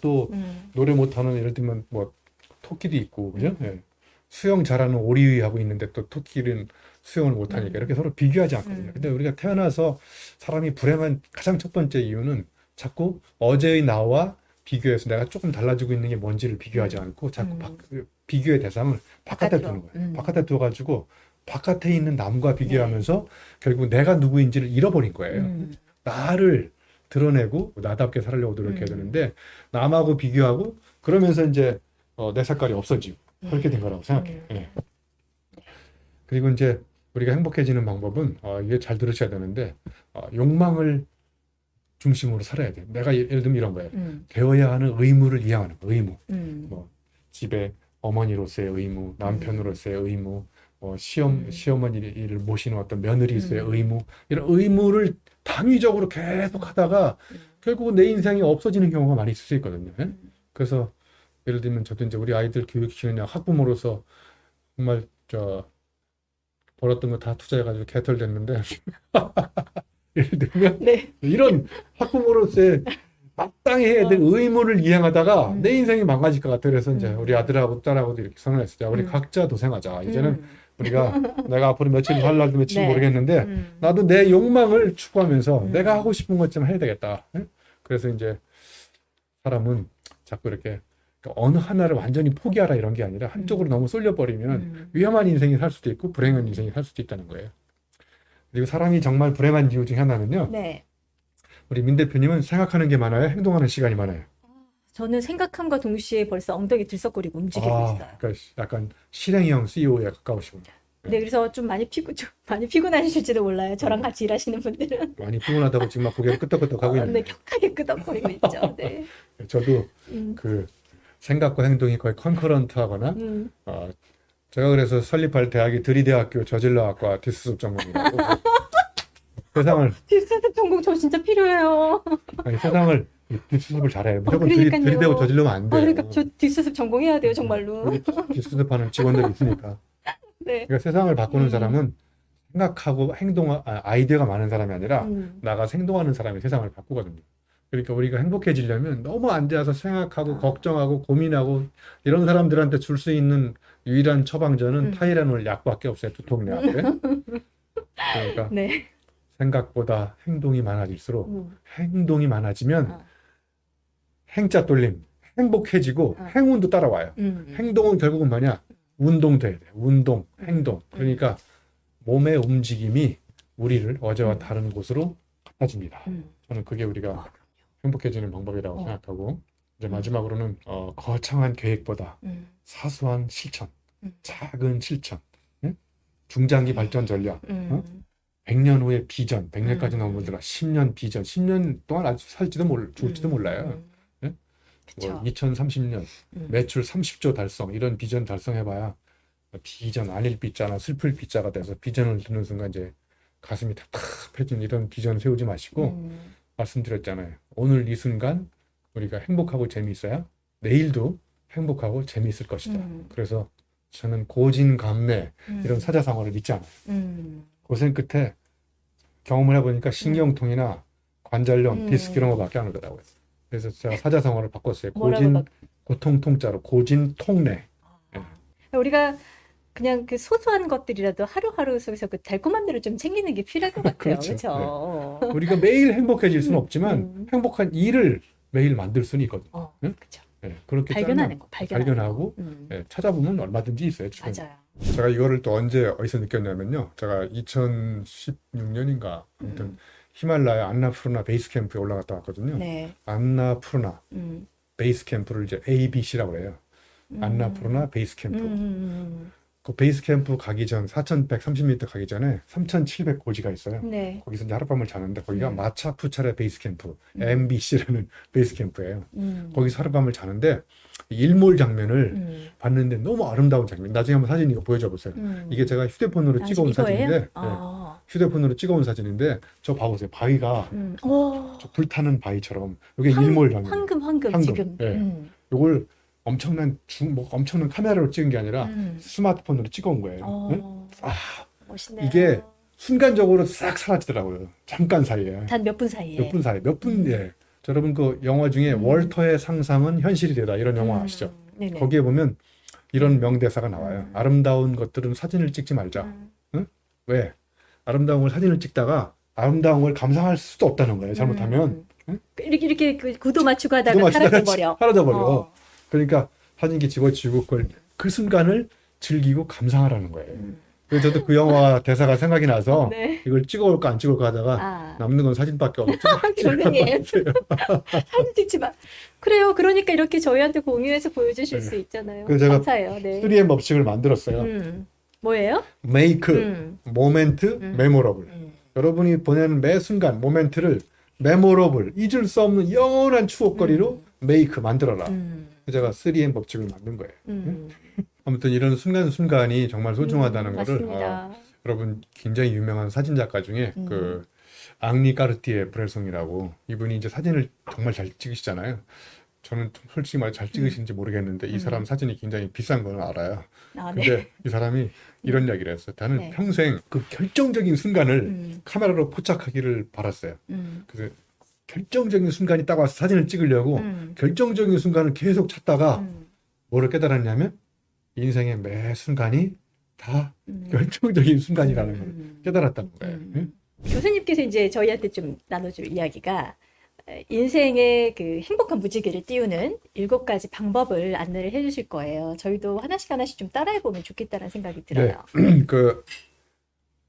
또 노래 못하는 예를 들면 뭐 토끼도 있고 그죠? 예. 수영 잘하는 오리하고 있는데 또 토끼는 수영을 못하니까 이렇게 서로 비교하지 않거든요. 근데 우리가 태어나서 사람이 불행한 가장 첫 번째 이유는 자꾸 어제의 나와 비교해서 내가 조금 달라지고 있는 게 뭔지를 비교하지 않고 자꾸 비교의 대상을 바깥에 두는 거예요. 바깥에 두어가지고 바깥에 있는 남과 비교하면서 결국 내가 누구인지를 잃어버린 거예요. 나를 드러내고 나답게 살려고 노력해야 되는데 남하고 비교하고 그러면서 이제 내 색깔이 없어지고 그렇게 된 거라고 생각해요. 예. 그리고 이제 우리가 행복해지는 방법은 이게 잘 들으셔야 되는데 욕망을 중심으로 살아야 돼요. 내가 예를 들면 이런 거예요. 되어야 하는 의무를 이행하는 거, 의무. 뭐 집에 어머니로서의 의무, 남편으로서의 의무, 시어머니를 모시는 어떤 며느리로서의 의무, 이런 의무를 당위적으로 계속 하다가 결국은 내 인생이 없어지는 경우가 많이 있을 수 있거든요. 예? 그래서 예를 들면 저도 이제 우리 아이들 교육시키는 학부모로서 정말 벌었던 거 다 투자해가지고 개털됐는데 예를 들면 네. 이런 학부모로서의 마땅히 해야 될 의무를 이행하다가 내 인생이 망가질 것 같아. 그래서 이제 우리 아들하고 딸하고도 이렇게 선언했어요. 자, 우리 각자 도생하자. 이제는 우리가 내가 앞으로 며칠 살날도 며칠 네. 모르겠는데 나도 내 욕망을 추구하면서 내가 하고 싶은 것 좀 해야 되겠다. 예? 그래서 이제 사람은 자꾸 이렇게 어느 하나를 완전히 포기하라 이런 게 아니라 한쪽으로 너무 쏠려버리면 위험한 인생이 살 수도 있고 불행한 인생이 살 수도 있다는 거예요. 그리고 사람이 정말 불행한 이유 중에 하나는요. 네. 우리 민 대표님은 생각하는 게 많아요? 행동하는 시간이 많아요? 저는 생각함과 동시에 벌써 엉덩이 들썩거리고 움직이고 있어요. 그러니까 약간 실행형 CEO에 가까우시군요. 네, 그래서 좀 많이 피곤하실지도 몰라요. 저랑 네. 같이 일하시는 분들은. 많이 피곤하다고 지금 막 고개를 끄덕끄덕 하고 네, 있는데 격하게 끄덕거리고 있죠. 네. 저도 음, 그 생각과 행동이 거의 컨커런트하거나 음. 제가 그래서 설립할 대학이 들이대학교 저질러학과 뒷수습 전공이라고 세상을 뒷수습 전공 저 진짜 필요해요. 아니 세상을 뒷수습을 잘해요. 무조건 그러니까요. 들이대고 저질러면 안 돼요. 그러니까 저 뒷수습 전공해야 돼요, 정말로. 여기 뒷수습하는 직원들이 있으니까. 네. 그러니까 세상을 바꾸는 음. 사람은 생각하고 아이디어가 많은 사람이 아니라 음. 나가서 행동하는 사람이 세상을 바꾸거든요. 그러니까 우리가 행복해지려면 너무 앉아서 생각하고 걱정하고 고민하고 이런 사람들한테 줄 수 있는 유일한 처방전은 타이레놀 약밖에 없어요. 두통 내 앞에. 그러니까 네. 생각보다 행동이 많아질수록 음. 행동이 많아지면 어. 행자 돌림, 행복해지고 어. 행운도 따라와요. 음. 행동은 결국은 뭐냐? 운동돼야 돼. 운동, 행동. 그러니까 몸의 움직임이 우리를 어제와 다른 곳으로 갖다 줍니다. 저는 그게 우리가 행복해지는 방법이라고 생각하고 이제 마지막으로는 거창한 계획보다 사소한 실천, 작은 실천, 응? 중장기 발전 전략, 100년 후의 비전, 100년까지 넘은 분들은 10년 비전, 10년 동안 아주 죽을지도 몰라요. 예? 그쵸. 2030년 매출 30조 달성 이런 비전 달성해봐야 비전 아닐 비자나 슬플 비자가 돼서 비전을 듣는 순간 이제 가슴이 탁탁해지는 이런 비전 세우지 마시고 말씀드렸잖아요. 오늘 이 순간 우리가 행복하고 재미있어야 내일도 행복하고 재미있을 것이다. 그래서 저는 고진감래 이런 사자성어를 믿지 않아요. 고생 끝에 경험을 해보니까 신경통이나 관절염, 디스크 이런 거밖에 안 오더라고요. 그래서 제가 사자성어를 바꿨어요. 고통 통자로 고진통래. 우리가 그냥 그 소소한 것들이라도 하루하루 속에서 그 달콤함들을 좀 챙기는 게 필요할 것 같아요. 그렇죠. 그렇죠. 우리가 매일 행복해질 수는 없지만 행복한 일을 매일 만들 수는 있거든요. 응? 그렇죠. 네, 그렇게 발견하는 거, 발견하고 거. 찾아보면 얼마든지 있어요. 맞아요. 제가 이거를 또 어디서 느꼈냐면요. 제가 2016년인가 아무튼 히말라야 안나푸르나 베이스 캠프에 올라갔다 왔거든요. 네. 안나푸르나 베이스 캠프를 이제 ABC라고 해요. 안나푸르나 베이스 캠프. 그 베이스 캠프 가기 전 4,130m 가기 전에 3,700고지가 있어요. 네. 거기서 이제 하룻밤을 자는데 거기가 마차푸차레 베이스 캠프, MBC라는 베이스 캠프예요. 거기서 하룻밤을 자는데 일몰 장면을 봤는데 너무 아름다운 장면. 나중에 한번 사진 이거 보여줘 보세요. 이게 제가 휴대폰으로 찍어온 이거예요? 사진인데, 휴대폰으로 찍어온 사진인데 저 봐보세요. 바위가 저 불타는 바위처럼 이게 일몰 장면. 황금 지금. 네. 이걸 엄청난 카메라로 찍은 게 아니라 스마트폰으로 찍어온 거예요. 네? 멋있네요. 이게 순간적으로 싹 사라지더라고요. 잠깐 사이에. 단 몇 분 사이에. 몇 분 사이. 몇 분, 예. 저 여러분 그 영화 중에 월터의 상상은 현실이 되다 이런 영화 아시죠? 네네. 거기에 보면 이런 명대사가 나와요. 아름다운 것들은 사진을 찍지 말자. 응? 왜? 아름다운 걸 사진을 찍다가 아름다운 걸 감상할 수도 없다는 거예요. 잘못하면. 응? 이렇게 그 구도 맞추고 하다가 사라져버려. 사라져버려. 그러니까 사진기 집어치우고 그 순간을 즐기고 감상하라는 거예요. 그래서 저도 그 영화 대사가 생각이 나서 이걸 찍어올까 안 찍어올까 하다가 남는 건 사진밖에 없죠. 선생님 사진 찍지 마. 그래요. 그러니까 이렇게 저희한테 공유해서 보여주실 수 있잖아요. 그래서 제가 감사해요. 3M 법칙을 만들었어요. 뭐예요? 메이크, 모멘트, 메모러블. 여러분이 보내는 매 순간 모멘트를 메모러블, 잊을 수 없는 영원한 추억거리로 메이크 만들어라. 제가 3M 법칙을 만든 거예요. 아무튼 이런 순간순간이 정말 소중하다는 거를 여러분 굉장히 유명한 사진작가 중에 그 앙리 까르티에 브레송이라고 이분이 이제 사진을 정말 잘 찍으시잖아요. 저는 솔직히 말해 잘 찍으신지 모르겠는데 이 사람 사진이 굉장히 비싼 걸 알아요. 근데 이 사람이 이런 이야기를 했어요. 나는 평생 그 결정적인 순간을 카메라로 포착하기를 바랐어요. 그래서 결정적인 순간이 딱 와서 사진을 찍으려고 결정적인 순간을 계속 찾다가 뭐를 깨달았냐면 인생의 매 순간이 다 결정적인 순간이라는 걸 깨달았다는 거예요. 교수님께서 이제 저희한테 좀 나눠줄 이야기가 인생의 그 행복한 무지개를 띄우는 7가지 방법을 안내를 해주실 거예요. 저희도 하나씩 좀 따라해보면 좋겠다는 생각이 들어요. 네. 그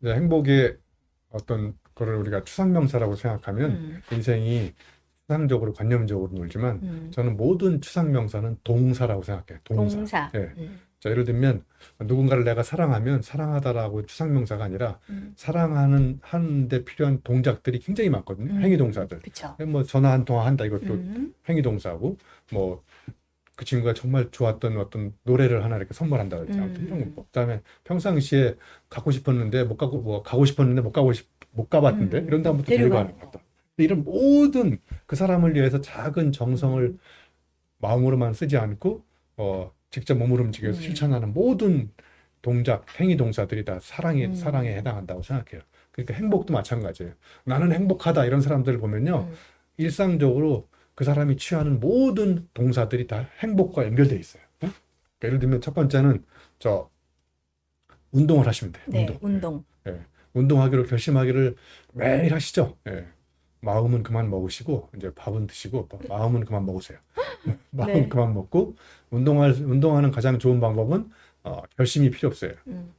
행복의 어떤 거를 우리가 추상명사라고 생각하면 인생이 추상적으로 관념적으로 놀지만 저는 모든 추상명사는 동사라고 생각해요. 동사. 네. 자, 예를 들면 누군가를 내가 사랑하면 사랑하다라고 추상명사가 아니라 사랑하는 하는데 필요한 동작들이 굉장히 많거든요. 행위동사들. 그쵸. 뭐 전화 한 통화 한다 이것도 음. 행위동사고 뭐 그 친구가 정말 좋았던 어떤 노래를 하나 이렇게 선물한다든지 아무튼 이런 거. 그다음에 평상시에 갖고 싶었는데 못 가고 뭐 가고 싶었는데 못 가봤는데 이런 다음부터 데리고 데리고 가는 가는 거다. 이런 모든 그 사람을 위해서 작은 정성을 마음으로만 쓰지 않고 직접 몸을 움직여서 실천하는 모든 동작, 행위 동사들이 다 사랑에 해당한다고 생각해요. 그러니까 행복도 마찬가지예요. 나는 행복하다 이런 사람들을 보면요. 일상적으로 그 사람이 취하는 모든 동사들이 다 행복과 연결돼 있어요. 예? 그러니까 예를 들면 첫 번째는 운동을 하시면 돼요. 네, 운동. 예. 운동하기로 결심하기를 매일 하시죠. 예. 마음은 그만 먹으시고 이제 밥은 드시고 마음은 그만 먹으세요. 마음은 네. 그만 먹고 운동하는 가장 좋은 방법은 결심이 필요 없어요.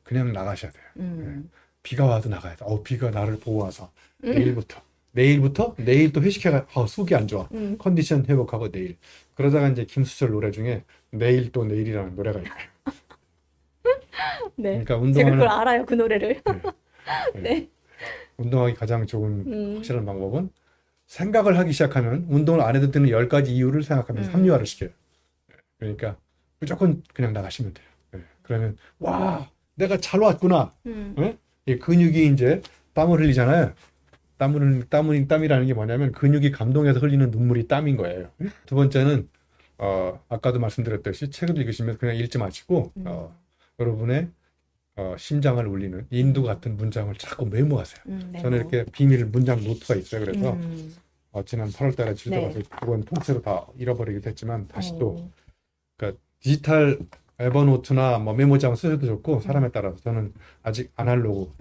그냥 나가셔야 돼요. 예. 비가 와도 나가야 돼. 비가 나를 보고 와서 내일부터 내일 또 회식해가 속이 안 좋아. 컨디션 회복하고 내일. 그러다가 이제 김수철 노래 중에 내일 또 내일이라는 노래가 있어요. 네. 그러니까 제가 그걸 운동하는 알아요, 그 노래를. 네. 운동하기 가장 좋은 확실한 방법은 생각을 하기 시작하면 운동을 안 해도 되는 10가지 이유를 생각하면서 합리화를 시켜요. 그러니까 무조건 그냥 나가시면 돼요. 예. 그러면 와 내가 잘 왔구나. 예? 이 근육이 이제 땀을 흘리잖아요. 땀이라는 게 뭐냐면 근육이 감동해서 흘리는 눈물이 땀인 거예요. 두 번째는 아까도 말씀드렸듯이 책을 읽으시면 그냥 읽지 마시고 여러분의 심장을 울리는 인두 같은 문장을 자꾸 메모하세요. 저는 이렇게 비밀 문장 노트가 있어요. 그래서 지난 8월 달에 질러가서 그건 통째로 다 잃어버리기도 했지만 다시 또 그러니까 디지털 에버노트나 뭐 메모장 쓰셔도 좋고 사람에 따라서 저는 아직 아날로그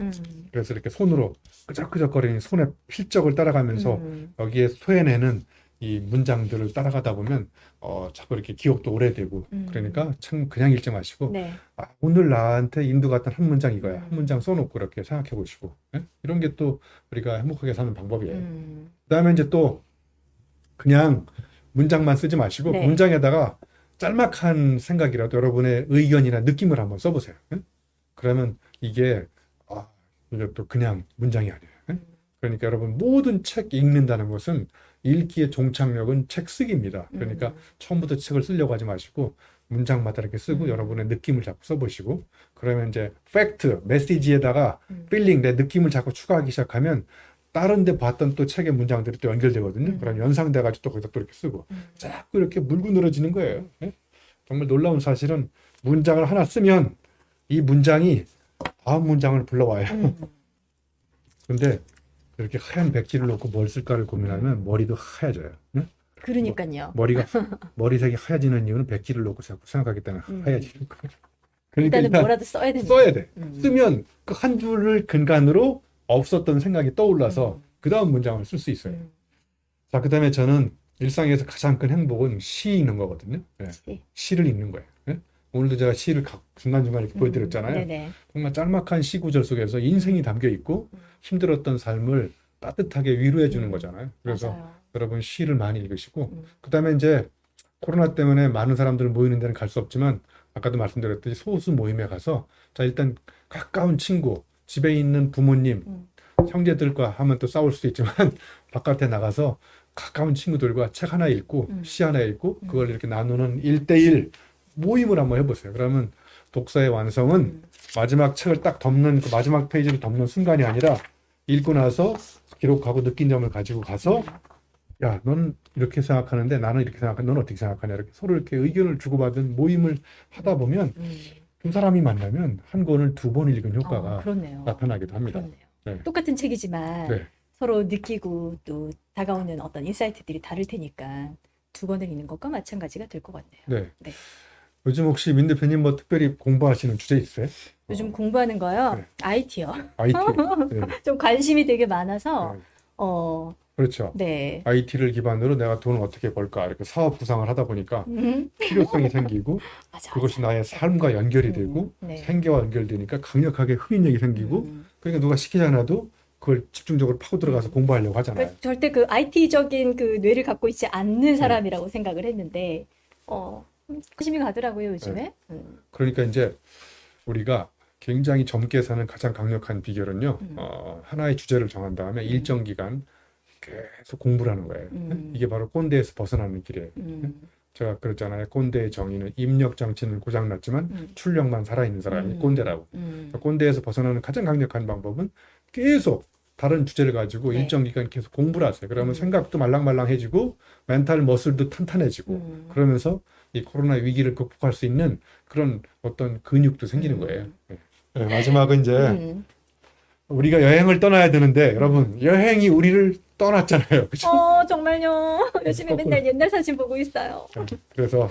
그래서 이렇게 손으로 끄적끄적거리는 손의 필적을 따라가면서 여기에 소해내는 이 문장들을 따라가다 보면 자꾸 이렇게 기억도 오래되고 그러니까 참 그냥 읽지 마시고 네. 오늘 나한테 인도 같은 한 문장 이거야 한 문장 써놓고 이렇게 생각해 보시고 예? 이런 게 또 우리가 행복하게 사는 방법이에요. 그다음에 이제 또 그냥 문장만 쓰지 마시고 네. 문장에다가 짤막한 생각이라도 여러분의 의견이나 느낌을 한번 써보세요. 예? 그러면 이게 또 그냥 문장이 아니에요. 예? 그러니까 여러분 모든 책 읽는다는 것은 읽기의 종착역은 책 쓰기입니다. 그러니까 처음부터 책을 쓰려고 하지 마시고 문장마다 이렇게 쓰고 여러분의 느낌을 자꾸 써보시고 그러면 이제 팩트, 메시지에다가 필링, 내 느낌을 자꾸 추가하기 시작하면 다른 데 봤던 또 책의 문장들이 또 연결되거든요. 그럼 연상돼가지고 또 거기다 또 이렇게 쓰고 자꾸 이렇게 물고 늘어지는 거예요. 예? 정말 놀라운 사실은 문장을 하나 쓰면 이 문장이 다음 문장을 불러와요. 근데 이렇게 하얀 백지를 놓고 뭘 쓸까를 고민하면 머리도 하얘져요. 예? 그러니까요. 머리색이 하얘지는 이유는 백지를 놓고 자꾸 생각하기 때문에 하얘지는 거예요. 그러니까 일단은 일단 뭐라도 써야 됩니다. 써야 돼. 쓰면 그 한 줄을 근간으로 없었던 생각이 떠올라서 그 다음 문장을 쓸 수 있어요. 자, 그 다음에 저는 일상에서 가장 큰 행복은 시 읽는 거거든요. 예. 시를 읽는 거예요. 예? 오늘도 제가 시를 중간중간 이렇게 보여드렸잖아요. 네네. 정말 짤막한 시 구절 속에서 인생이 담겨 있고 힘들었던 삶을 따뜻하게 위로해 주는 거잖아요. 그래서 맞아요. 여러분 시를 많이 읽으시고 그 다음에 이제 코로나 때문에 많은 사람들 모이는 데는 갈 수 없지만 아까도 말씀드렸듯이 소수 모임에 가서 자 일단 가까운 친구 집에 있는 부모님, 형제들과 하면 또 싸울 수도 있지만 바깥에 나가서 가까운 친구들과 책 하나 읽고 시 하나 읽고 그걸 이렇게 나누는 1대1 모임을 한번 해보세요. 그러면 독서의 완성은 마지막 책을 딱 덮는 그 마지막 페이지를 덮는 순간이 아니라 읽고 나서 기록하고 느낀 점을 가지고 가서 야, 너는 이렇게 생각하는데 나는 이렇게 생각하는데 너는 어떻게 생각하냐 이렇게 서로 이렇게 의견을 주고받은 모임을 하다 보면 두 사람이 만나면 한 권을 2번 읽은 효과가 그렇네요. 나타나기도 합니다. 그렇네요. 네. 똑같은 책이지만 네. 서로 느끼고 또 다가오는 어떤 인사이트들이 다를 테니까 2권을 읽는 것과 마찬가지가 될 것 같네요. 네. 네. 요즘 혹시 민 대표님 뭐 특별히 공부하시는 주제 있어요? 요즘 공부하는 거요. 네. IT요. IT. 네. 좀 관심이 되게 많아서 네. 그렇죠. 네. IT를 기반으로 내가 돈을 어떻게 벌까 이렇게 사업 구상을 하다 보니까 필요성이 생기고 맞아, 그것이 맞아. 나의 삶과 연결이 되고 네. 생계와 연결되니까 강력하게 흡인력이 생기고 그러니까 누가 시키지 않아도 그걸 집중적으로 파고 들어가서 공부하려고 하잖아요. 절대 그 IT적인 그 뇌를 갖고 있지 않는 사람이라고 생각을 했는데 관심이 가더라고요, 요즘에. 네. 그러니까 이제 우리가 굉장히 젊게 사는 가장 강력한 비결은요, 하나의 주제를 정한 다음에 일정 기간 계속 공부를 하는 거예요. 이게 바로 꼰대에서 벗어나는 길이에요. 제가 그랬잖아요. 꼰대의 정의는 입력 장치는 고장났지만 출력만 살아있는 사람이 꼰대라고. 꼰대에서 벗어나는 가장 강력한 방법은 계속 다른 주제를 가지고 네. 일정 기간 계속 공부를 하세요. 그러면 생각도 말랑말랑해지고 멘탈 머슬도 탄탄해지고 그러면서 이 코로나 위기를 극복할 수 있는 그런 어떤 근육도 생기는 거예요. 네, 마지막은 이제 우리가 여행을 떠나야 되는데 여러분 여행이 우리를 떠났잖아요. 그죠? 정말요. 요즘에 거꾸로. 맨날 옛날 사진 보고 있어요. 그래서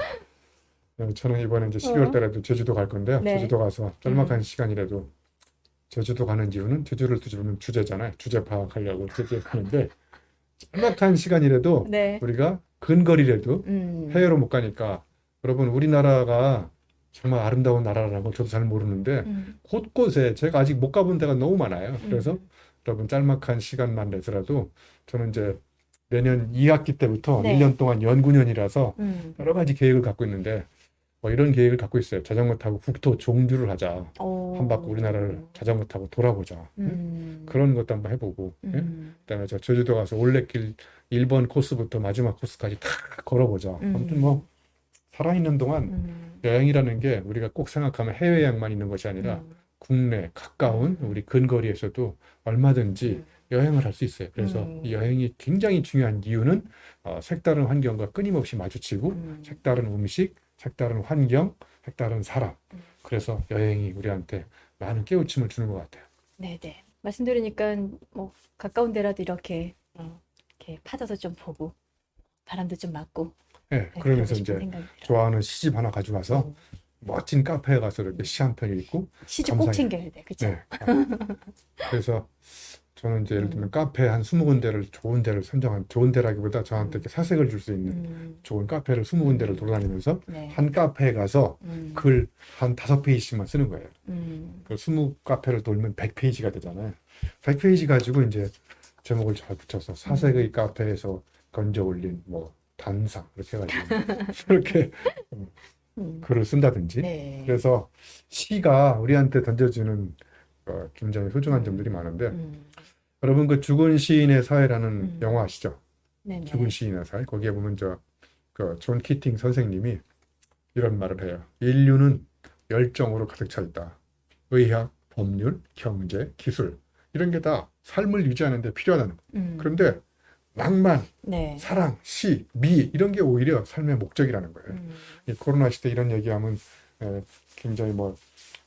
저는 이번에 이제 12월 달에도 제주도 갈 건데요. 네. 제주도 가서 짤막한 시간이라도 제주도 가는 이유는 제주를 뒤집으면 주제잖아요. 주제 파악하려고 제주에 가는데 짤막한 시간이라도 네. 우리가 근거리라도 해외로 못 가니까 여러분 우리나라가 정말 아름다운 나라라는 걸 저도 잘 모르는데 곳곳에 제가 아직 못 가본 데가 너무 많아요. 그래서 여러분 짤막한 시간만 내더라도 저는 이제 내년 2학기 때부터 네. 1년 동안 연구년이라서 여러 가지 계획을 갖고 있는데 뭐 이런 계획을 갖고 있어요. 자전거 타고 국토 종주를 하자. 한 바퀴 우리나라를 자전거 타고 돌아보자. 그런 것도 한번 해보고. 그다음에 저 제주도 가서 올레길 1번 코스부터 마지막 코스까지 다 걸어보자. 아무튼 뭐 살아있는 동안 여행이라는 게 우리가 꼭 생각하면 해외여행만 있는 것이 아니라 국내 가까운 우리 근거리에서도 얼마든지 여행을 할 수 있어요. 그래서 이 여행이 굉장히 중요한 이유는 색다른 환경과 끊임없이 마주치고 색다른 음식, 색다른 환경, 색다른 사람. 그래서 여행이 우리한테 많은 깨우침을 주는 것 같아요. 네네. 말씀 들으니까 뭐 가까운 데라도 이렇게 파도도 좀 보고 바람도 좀 맞고 네, 네, 그러면서 그러고 싶은 이제 생각이 들어요. 좋아하는 시집 하나 가져가서 멋진 카페에 가서 이렇게 시 한 편 읽고 시집 꼭 감상해. 챙겨야 돼. 그죠? 네. 그래서 저는 이제 예를 들면 카페 한 20군데를 좋은 데를 선정한 좋은 데라기보다 저한테 이렇게 사색을 줄 수 있는 좋은 카페를 20군데를 돌아다니면서 네. 한 카페에 가서 글 한 5페이지씩만 쓰는 거예요. 그 20카페를 돌면 100페이지가 되잖아요. 100페이지 가지고 이제 제목을 잘 붙여서 사색의 카페에서 건져 올린 뭐 단상 이렇게 해가지고 이렇게 글을 쓴다든지. 네. 그래서 시가 우리한테 던져주는 굉장히 소중한 점들이 많은데 여러분 그 죽은 시인의 사회라는 영화 아시죠? 네네. 죽은 시인의 사회. 거기에 보면 존 키팅 선생님이 이런 말을 해요. 인류는 열정으로 가득 차 있다. 의학, 법률, 경제, 기술 이런 게 다 삶을 유지하는 데 필요하다는 거예요. 그런데 낭만, 네. 사랑, 시, 미 이런 게 오히려 삶의 목적이라는 거예요. 이 코로나 시대 이런 얘기하면 굉장히 뭐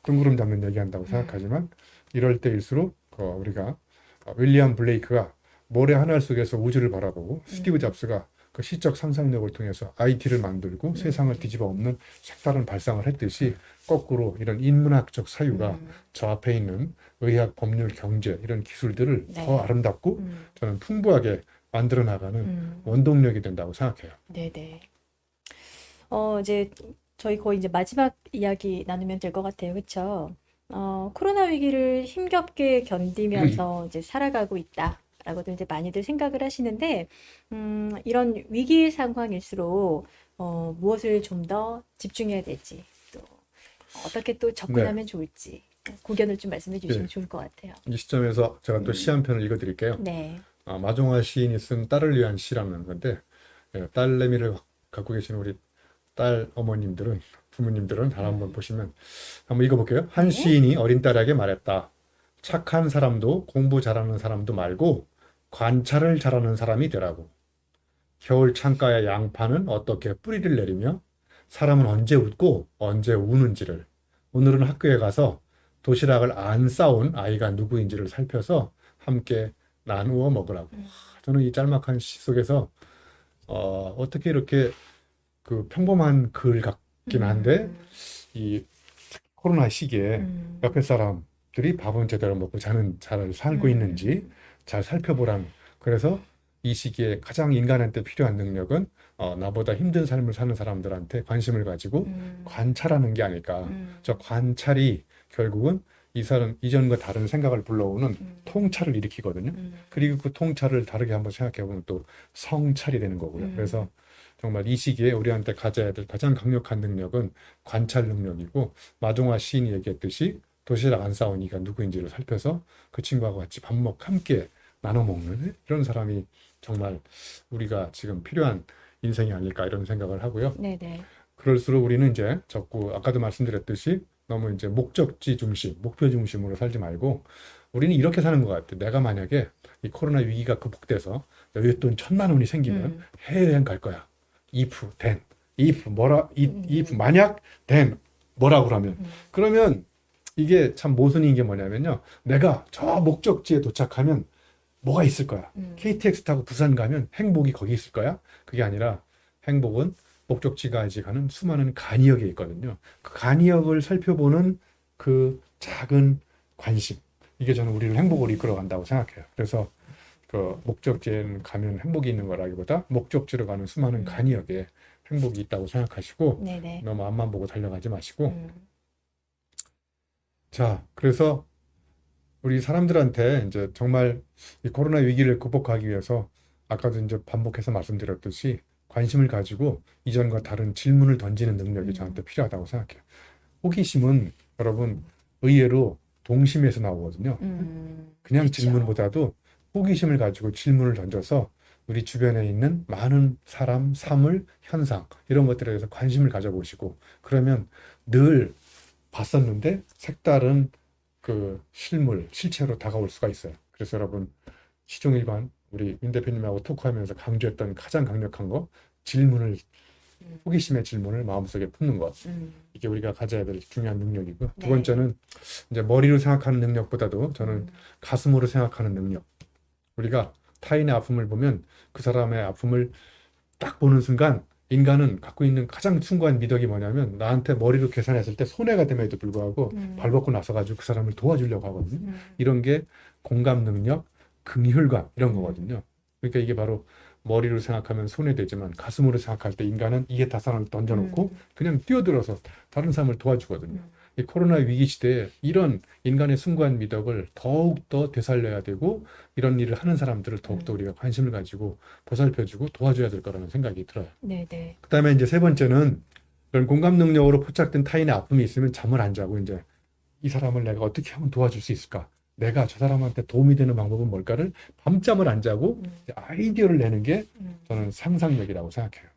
뜬구름 잡는 얘기한다고 생각하지만 이럴 때일수록 우리가 윌리엄 블레이크가 모래 하늘 속에서 우주를 바라보고 스티브 잡스가 그 시적 상상력을 통해서 IT를 만들고 세상을 뒤집어 엎는 색다른 발상을 했듯이 거꾸로 이런 인문학적 사유가 저 앞에 있는 의학, 법률, 경제 이런 기술들을 네. 더 아름답고 저는 풍부하게 만들어 나가는 원동력이 된다고 생각해요. 네네. 이제 저희 거의 이제 마지막 이야기 나누면 될 것 같아요. 그렇죠? 코로나 위기를 힘겹게 견디면서 이제 살아가고 있다라고도 이제 많이들 생각을 하시는데, 이런 위기 상황일수록 무엇을 좀 더 집중해야 될지, 또 어떻게 또 접근하면 좋을지, 고견을 좀 말씀해 주시면 네. 좋을 것 같아요. 이 시점에서 제가 또 시 한 편을 읽어드릴게요. 네. 마종화 시인이 쓴 딸을 위한 시라는 건데 딸내미를 갖고 계시는 우리 딸 어머님들은 부모님들은 다 한번 보시면 한번 읽어볼게요. 한 네. 시인이 어린 딸에게 말했다. 착한 사람도 공부 잘하는 사람도 말고 관찰을 잘하는 사람이 되라고. 겨울 창가의 양파는 어떻게 뿌리를 내리며 사람은 언제 웃고 언제 우는지를 오늘은 학교에 가서 도시락을 안 싸온 아이가 누구인지를 살펴서 함께 나누어 먹으라고. 저는 이 짤막한 시 속에서 어떻게 이렇게 그 평범한 글 같긴 한데 이 코로나 시기에 옆에 사람들이 밥은 제대로 먹고 잘 살고 있는지 잘 살펴보라는. 그래서 이 시기에 가장 인간한테 필요한 능력은 나보다 힘든 삶을 사는 사람들한테 관심을 가지고 관찰하는 게 아닐까. 저 관찰이 결국은 이 사람 이전과 다른 생각을 불러오는 통찰을 일으키거든요. 그리고 그 통찰을 다르게 한번 생각해 보면 또 성찰이 되는 거고요. 그래서 정말 이 시기에 우리한테 가져야 될 가장 강력한 능력은 관찰 능력이고, 마동화 시인이 얘기했듯이 도시락 안 싸온 이가 누구인지를 살펴서 그 친구하고 같이 함께 나눠 먹는 이런 사람이 정말 우리가 지금 필요한 인생이 아닐까 이런 생각을 하고요. 네네. 그럴수록 우리는 이제 자꾸 아까도 말씀드렸듯이 너무 이제 목적지 중심, 목표 중심으로 살지 말고 우리는 이렇게 사는 것 같아요. 내가 만약에 이 코로나 위기가 극복돼서 여윳돈 1,000만 원이 생기면 해외여행 갈 거야. if then, if 만약 then 뭐라고 그러면 그러면 이게 참 모순인 게 뭐냐면요. 내가 저 목적지에 도착하면 뭐가 있을 거야. KTX 타고 부산 가면 행복이 거기 있을 거야. 그게 아니라 행복은 목적지까지 가는 수많은 간이역에 있거든요. 그 간이역을 살펴보는 그 작은 관심. 이게 저는 우리를 행복으로 이끌어간다고 생각해요. 그래서 그 목적지에 가면 행복이 있는 거라기보다 목적지로 가는 수많은 간이역에 행복이 있다고 생각하시고 네네. 너무 앞만 보고 달려가지 마시고 자, 그래서 우리 사람들한테 이제 정말 이 코로나 위기를 극복하기 위해서 아까도 이제 반복해서 말씀드렸듯이 관심을 가지고 이전과 다른 질문을 던지는 능력이 저한테 필요하다고 생각해요. 호기심은 여러분 의외로 동심에서 나오거든요. 그냥 그쵸. 질문보다도 호기심을 가지고 질문을 던져서 우리 주변에 있는 많은 사람, 사물, 현상 이런 것들에 대해서 관심을 가져보시고 그러면 늘 봤었는데 색다른 그 실물, 실체로 다가올 수가 있어요. 그래서 여러분 시종일관 우리 윤 대표님하고 토크하면서 강조했던 가장 강력한 거 질문을 호기심의 질문을 마음속에 품는 것. 이게 우리가 가져야 될 중요한 능력이고 두 네. 번째는 이제 머리로 생각하는 능력보다도 저는 가슴으로 생각하는 능력. 우리가 타인의 아픔을 보면 그 사람의 아픔을 딱 보는 순간 인간은 갖고 있는 가장 숭고한 미덕이 뭐냐면 나한테 머리로 계산했을 때 손해가 됨에도 불구하고 발벗고 나서가지고 그 사람을 도와주려고 하거든요. 이런 게 공감 능력, 긍휼감 이런 거거든요. 그러니까 이게 바로 머리로 생각하면 손해되지만 가슴으로 생각할 때 인간은 이해 타산을 던져놓고 그냥 뛰어들어서 다른 사람을 도와주거든요. 이 코로나 위기 시대에 이런 인간의 숭고한 미덕을 더욱더 되살려야 되고 이런 일을 하는 사람들을 더욱더 우리가 관심을 가지고 보살펴주고 도와줘야 될 거라는 생각이 들어요. 네네. 그다음에 이제 세 번째는 이런 공감 능력으로 포착된 타인의 아픔이 있으면 잠을 안 자고 이제 이 사람을 내가 어떻게 하면 도와줄 수 있을까? 내가 저 사람한테 도움이 되는 방법은 뭘까를 밤잠을 안 자고 아이디어를 내는 게 저는 상상력이라고 생각해요.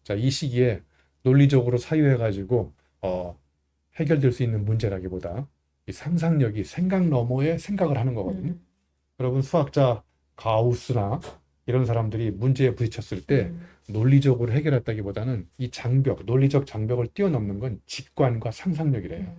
자, 이 시기에 논리적으로 사유해가지고 해결될 수 있는 문제라기보다 이 상상력이 생각 너머의 생각을 하는 거거든요. 여러분 수학자 가우스나 이런 사람들이 문제에 부딪혔을 때 논리적으로 해결했다기보다는 이 장벽, 논리적 장벽을 뛰어넘는 건 직관과 상상력이래요.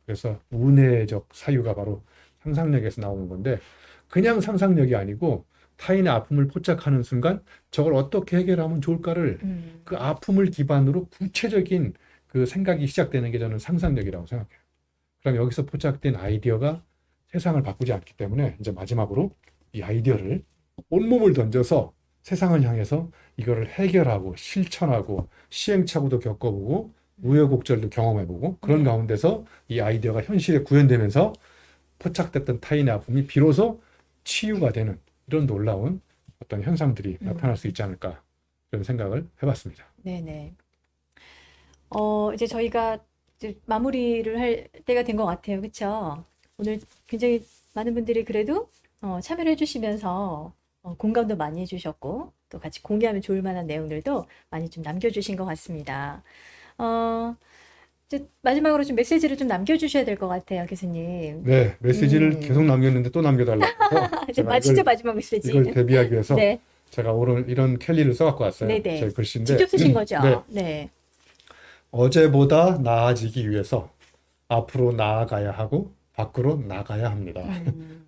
그래서 운해적 사유가 바로 상상력에서 나오는 건데 그냥 상상력이 아니고 타인의 아픔을 포착하는 순간 저걸 어떻게 해결하면 좋을까를 그 아픔을 기반으로 구체적인 그 생각이 시작되는 게 저는 상상력이라고 생각해요. 그럼 여기서 포착된 아이디어가 세상을 바꾸지 않기 때문에 이제 마지막으로 이 아이디어를 온몸을 던져서 세상을 향해서 이거를 해결하고 실천하고 시행착오도 겪어보고 우여곡절도 경험해보고 그런 가운데서 이 아이디어가 현실에 구현되면서 포착됐던 타인의 아픔이 비로소 치유가 되는 이런 놀라운 어떤 현상들이 나타날 수 있지 않을까 그런 생각을 해봤습니다. 네네. 이제 저희가 이제 마무리를 할 때가 된 것 같아요. 그렇죠? 오늘 굉장히 많은 분들이 그래도 참여를 해주시면서 공감도 많이 해주셨고 또 같이 공유하면 좋을 만한 내용들도 많이 좀 남겨주신 것 같습니다. 이제 마지막으로 좀 메시지를 좀 남겨주셔야 될 것 같아요, 교수님. 네, 메시지를 계속 남겼는데 또 남겨달라고 해서 이제 제가 진짜 마지막 메시지. 이걸 대비하기 위해서 네, 제가 오늘 이런 캘리를 써갖고 왔어요. 네네. 제 글씨인데 직접 쓰신 거죠? 네, 네. 어제보다 나아지기 위해서 앞으로 나아가야 하고 밖으로 나가야 합니다.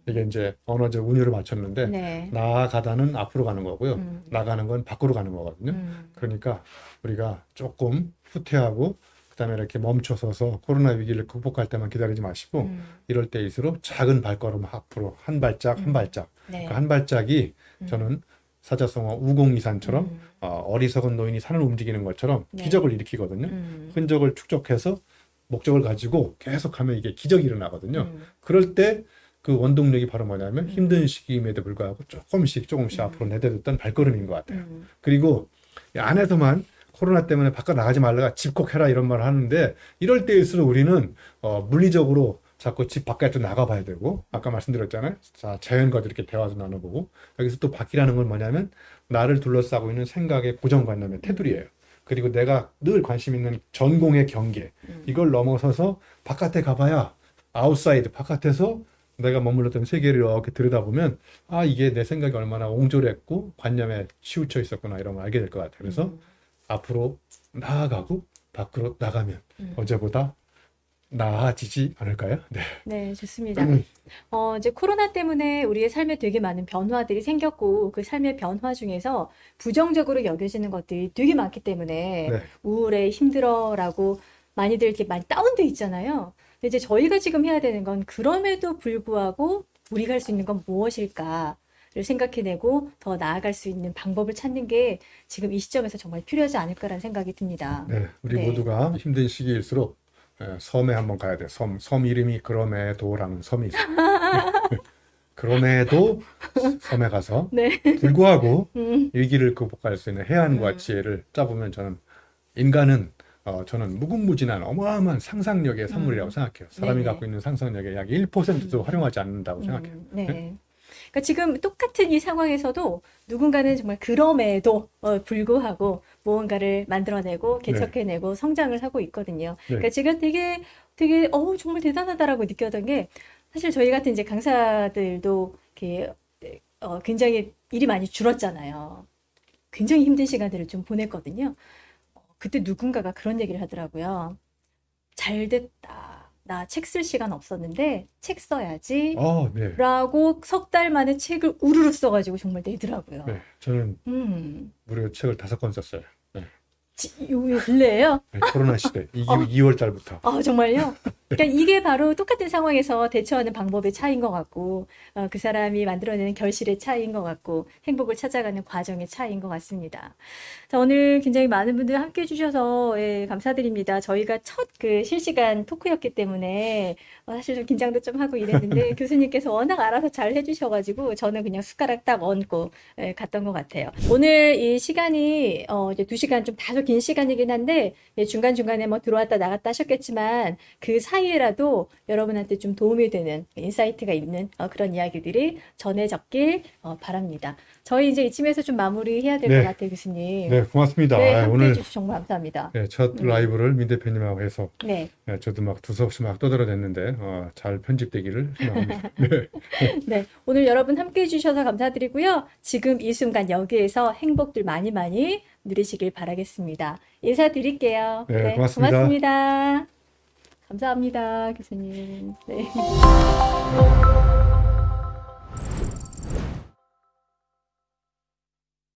이게 이제 언어적 운율을 맞췄는데 네. 나아가다는 앞으로 가는 거고요. 나가는 건 밖으로 가는 거거든요. 그러니까 우리가 조금 후퇴하고 그다음에 이렇게 멈춰서서 코로나 위기를 극복할 때만 기다리지 마시고 이럴 때일수록 작은 발걸음 앞으로 한 발짝 한 발짝 네. 그 한 발짝이 저는 사자성어 우공이산처럼 어리석은 노인이 산을 움직이는 것처럼 네. 기적을 일으키거든요. 흔적을 축적해서 목적을 가지고 계속하면 이게 기적이 일어나거든요. 그럴 때 그 원동력이 바로 뭐냐면 힘든 시기임에도 불구하고 조금씩 앞으로 내딛었던 발걸음인 것 같아요. 그리고 이 안에서만 코로나 때문에 바깥 나가지 말라가 집콕해라 이런 말을 하는데 이럴 때일수록 우리는 물리적으로 자꾸 집 바깥에 나가봐야 되고 아까 말씀드렸잖아요. 자, 자연과도 이렇게 대화도 나눠보고 여기서 또 바뀌라는 건 뭐냐면 나를 둘러싸고 있는 생각의 고정관념의 테두리예요. 그리고 내가 늘 관심 있는 전공의 경계 이걸 넘어서서 바깥에 가봐야 아웃사이드 바깥에서 내가 머물렀던 세계를 이렇게 들여다보면 아 이게 내 생각이 얼마나 옹졸했고 관념에 치우쳐 있었구나 이런 걸 알게 될 것 같아요. 그래서 앞으로 나아가고 밖으로 나가면 어제보다 나아지지 않을까요? 네. 네, 좋습니다. 이제 코로나 때문에 우리의 삶에 되게 많은 변화들이 생겼고, 그 삶의 변화 중에서 부정적으로 여겨지는 것들이 되게 많기 때문에 네. 우울해, 힘들어라고 많이들 이렇게 많이 다운돼 있잖아요. 근데 이제 저희가 지금 해야 되는 건 그럼에도 불구하고 우리가 할 수 있는 건 무엇일까를 생각해내고 더 나아갈 수 있는 방법을 찾는 게 지금 이 시점에서 정말 필요하지 않을까라는 생각이 듭니다. 네, 우리 네. 모두가 힘든 시기일수록 섬에 한번 가야 돼요. 섬 이름이 그럼에도라는 섬이 있어요. 그럼에도 섬에 가서 네. 불구하고 위기를 극복할 수 있는 해안과 지혜를 짜보면 인간은 저는 무궁무진한 어마어마한 상상력의 산물이라고 생각해요. 사람이 네네. 갖고 있는 상상력의 약 1%도 활용하지 않는다고 생각해요. 네. 그러니까 지금 똑같은 이 상황에서도 누군가는 정말 그럼에도 불구하고 무언가를 만들어내고 개척해내고 성장을 하고 있거든요. 네. 그러니까 제가 되게 정말 대단하다라고 느꼈던 게 사실 저희 같은 이제 강사들도 이렇게 굉장히 일이 많이 줄었잖아요. 굉장히 힘든 시간들을 좀 보냈거든요. 그때 누군가가 그런 얘기를 하더라고요. 잘 됐다. 나 책 쓸 시간 없었는데 책 써야지. 네. 라고 석 달 만에 책을 우르르 써가지고 정말 내더라고요. 네. 저는 음, 무려 책을 5권 썼어요. 네. 요 근래예요? 네, 코로나 시대 2월 달부터. 아, 정말요? 그러니까 이게 바로 똑같은 상황에서 대처하는 방법의 차이인 것 같고, 그 사람이 만들어내는 결실의 차이인 것 같고, 행복을 찾아가는 과정의 차이인 것 같습니다. 자, 오늘 굉장히 많은 분들 함께 해주셔서, 예, 감사드립니다. 저희가 첫 그 실시간 토크였기 때문에, 사실 좀 긴장도 좀 하고 이랬는데, 교수님께서 워낙 알아서 잘 해주셔가지고, 저는 그냥 숟가락 딱 얹고, 예, 갔던 것 같아요. 오늘 이 시간이, 이제 2시간 좀 다소 긴 시간이긴 한데, 예, 중간중간에 뭐 들어왔다 나갔다 하셨겠지만, 그 사이에라도 여러분한테 좀 도움이 되는 인사이트가 있는 그런 이야기들이 전해졌길 바랍니다. 저희 이제 이쯤에서 좀 마무리해야 될 것 네. 같아요, 교수님. 네, 고맙습니다. 네, 함께 오늘 해주셔서 정말 감사합니다. 첫 라이브를 민 대표님하고 해서 네, 저도 막 두서없이 막 떠들어댔는데 잘 편집되기를 희망합니다. 네. 네. 오늘 여러분 함께 해주셔서 감사드리고요. 지금 이 순간 여기에서 행복들 많이 많이 누리시길 바라겠습니다. 인사드릴게요. 네, 고맙습니다. 고맙습니다. 감사합니다, 교수님. 네.